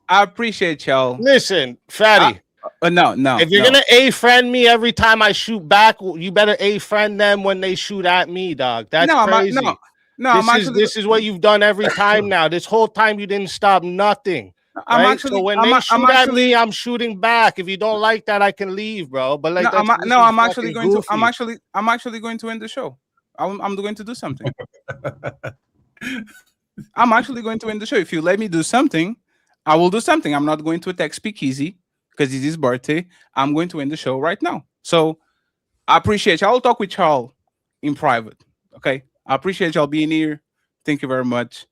I appreciate y'all. Listen, Fatty. No. If you're gonna A-friend me every time I shoot back, you better A-friend them when they shoot at me, dog. That's crazy. This is what you've done every time now. This whole time you didn't stop nothing. Right? So when they shoot at me, I'm shooting back. If you don't like that, I can leave, bro. But like, I'm actually going to. I'm actually going to end the show. I'm going to do something. I'm actually going to end the show. If you let me do something, I will do something. I'm not going to attack Speakeasy because it's his birthday. I'm going to end the show right now. So I appreciate y'all. I'll talk with y'all in private. Okay. I appreciate y'all being here. Thank you very much.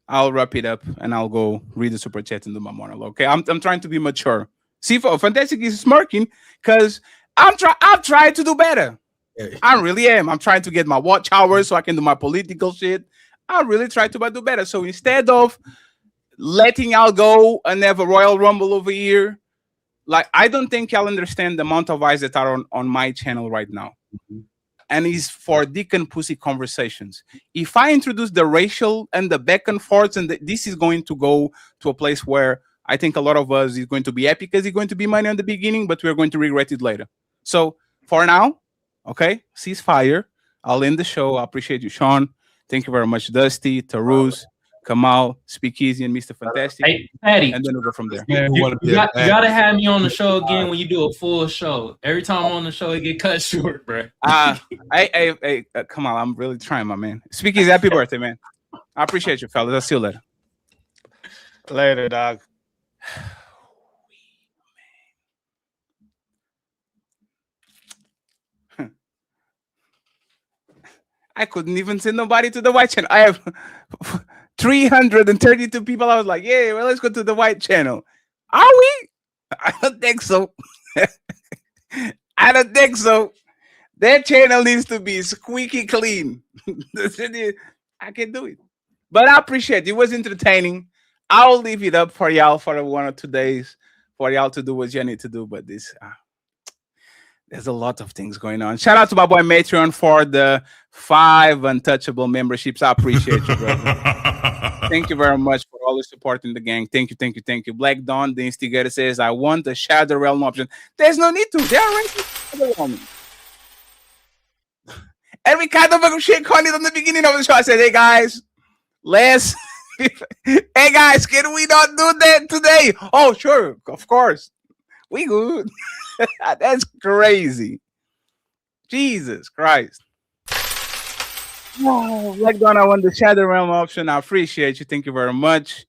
I'll wrap it up and I'll go read the super chat and do my monologue. Okay, I'm trying to be mature. See, Fantastic is smirking because I'm trying to do better. I really am. I'm trying to get my watch hours so I can do my political shit. I really try to do better. So instead of letting y'all go and have a Royal Rumble over here, like I don't think y'all understand the amount of eyes that are on my channel right now. And it's for dick and pussy conversations. If I introduce the racial and the back and forth, and this is going to go to a place where I think a lot of us is going to be happy because it's going to be money in the beginning, but we're going to regret it later. So for now, okay, ceasefire. I'll end the show. I appreciate you, Sean. Thank you very much, Dusty, Taruz, Kamal, Speakeasy, and Mr. Fantastic. Hey, Patty. And then we'll go from there. You gotta have me on the show again when you do a full show. Every time I'm on the show, it get cut short, bro. Hey, come on. I'm really trying, my man. Speakeasy, happy birthday, man. I appreciate you, fellas. I'll see you later. Later, dog. I couldn't even send nobody to the white channel. I have 332 people. I was like, yeah, well, let's go to the white channel. Are we? I don't think so. I don't think so. That channel needs to be squeaky clean. I can do it. But I appreciate it. It was entertaining. I'll leave it up for y'all for 1 or 2 days for y'all to do what you need to do. But this, there's a lot of things going on. Shout out to my boy Matreon for the 5 untouchable memberships. I appreciate you, brother. Thank you very much for always supporting the gang. Thank you. Black Dawn, the instigator, says, I want the Shadow Realm option. There's no need to. They're already. Every kind of shit on it on the beginning of the show. I said, hey, guys, let's... hey, guys, can we not do that today? Oh, sure. Of course. We good. That's crazy. Jesus Christ. Oh, Black Dawn, I want the Shadow Realm option. I appreciate you. Thank you very much.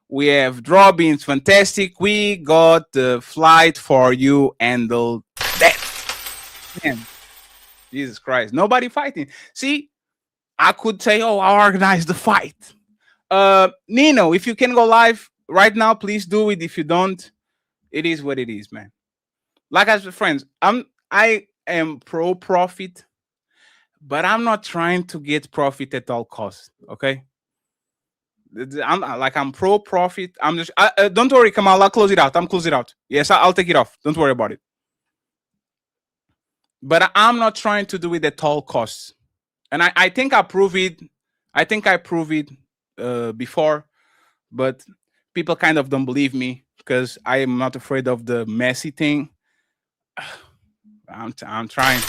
We have Draw Beans. Fantastic. We got the flight for you. Handle that. Man. Jesus Christ. Nobody fighting. See, I could say, oh, I organized the fight. Nino, if you can go live right now, please do it. If you don't, it is what it is, man. Like I said, friends, I am pro profit, but I'm not trying to get profit at all costs. Okay. I'm pro profit. I'm just don't worry, Kamal. I'll close it out. I'm close it out. Yes, I'll take it off. Don't worry about it. But I'm not trying to do it at all costs. And I think I prove it. I think I proved it before, but people kind of don't believe me because I am not afraid of the messy thing. I'm trying.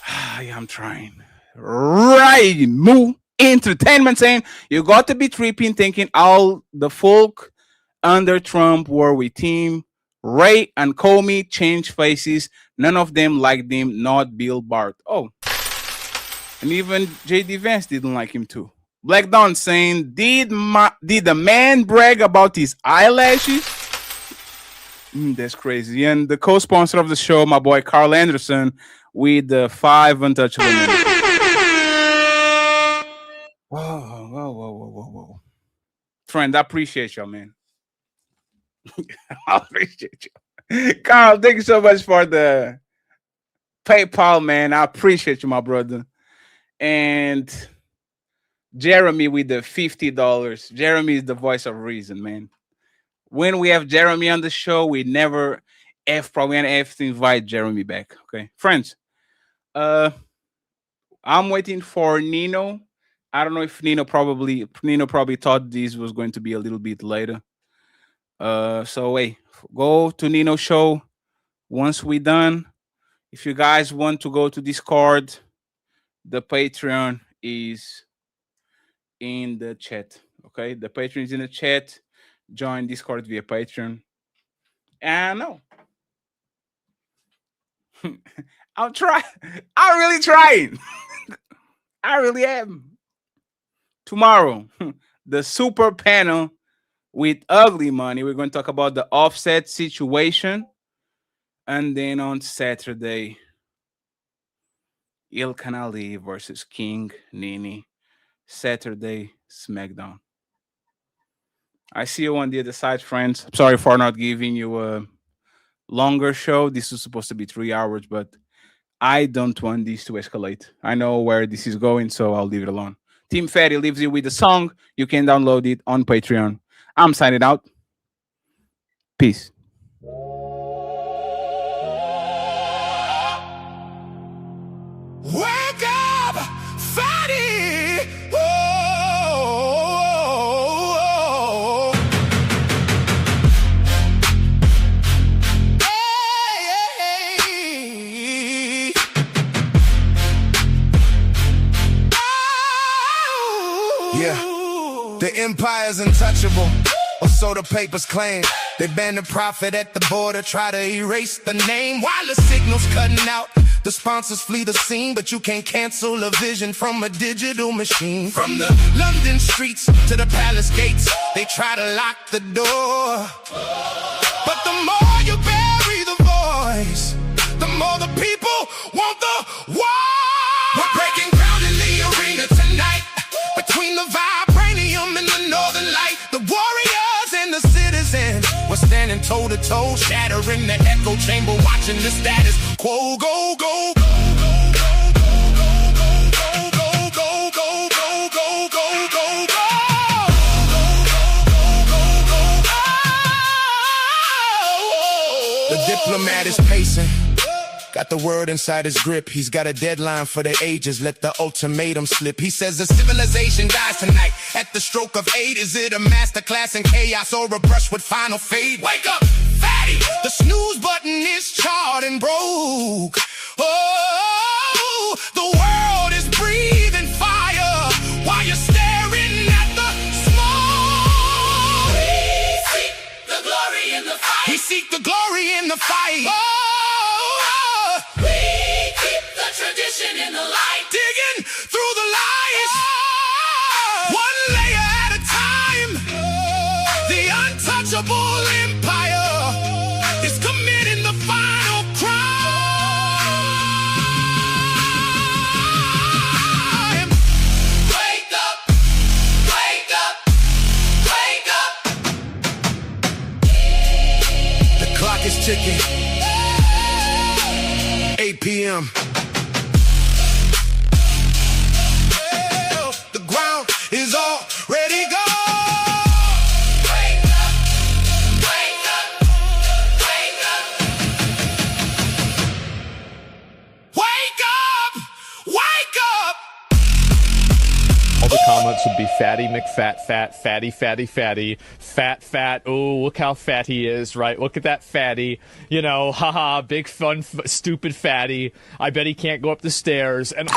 I'm trying. Right, Moo Entertainment saying you got to be tripping, thinking all the folk under Trump were with him. Ray and Comey changed faces. None of them liked him, not Bill Barr. Oh, and even JD Vance didn't like him too. Black Dawn saying, did the man brag about his eyelashes? That's crazy. And the co-sponsor of the show, my boy Carl Anderson, with the 5 untouchable minutes. Whoa. Friend, I appreciate y'all, man. I appreciate you. Carl, thank you so much for the PayPal, man. I appreciate you, my brother. And Jeremy with the $50. Jeremy is the voice of reason, man. When we have Jeremy on the show, we never probably have to invite Jeremy back. Okay, friends. I'm waiting for Nino. I don't know if Nino probably thought this was going to be a little bit later. So wait, go to Nino's show once we're done. If you guys want to go to Discord, the Patreon is in the chat. Okay, the Patreon is in the chat. Join Discord via Patreon. And no, I'm trying. I'm really trying. I really am. Tomorrow, the super panel with Ugly Money. We're going to talk about the Offset situation. And then on Saturday, Ilkan Ali versus King Nini. Saturday SmackDown. I see you on the other side, friends. I'm sorry for not giving you a longer show. This is supposed to be 3 hours, but I don't want this to escalate. I know where this is going, so I'll leave it alone. Team Fatty leaves you with the song. You can download it on Patreon. I'm signing out. Peace. Wake up, fatty! Oh, hey. Yeah, the empire's untouchable, or so the papers claim. They ban the prophet at the border, try to erase the name. Wireless signals cutting out. The sponsors flee the scene, but you can't cancel a vision from a digital machine. From the London streets to the palace gates, they try to lock the door. But the more you bury the voice, the more the people want the war. We're breaking ground in the arena tonight, between the vibranium and the northern light. The warriors and the citizens, we're standing toe to toe, shattering the echo chamber, watching the status quo go, go, go, go, go, go, go, go, go, go, go, go, go, go. The diplomat is pacing. Got the word inside his grip. He's got a deadline for the ages. Let the ultimatum slip. He says the civilization dies tonight at the stroke of 8. Is it a masterclass in chaos or a brush with final fade? Wake up, fatty! The snooze button is charred and broke. Oh, the world is breathing fire while you're staring at the smoke. We seek the glory in the fight. We seek the glory in the fight. Oh, tradition in the light, digging through the lies, one layer at a time. The untouchable empire is committing the final crime. 8 p.m. Well, the ground is already gone. All the comments would be fatty McFat, fatty, fat, oh, look how fat he is, right? Look at that fatty, you know, haha, big fun, stupid fatty. I bet he can't go up the stairs. And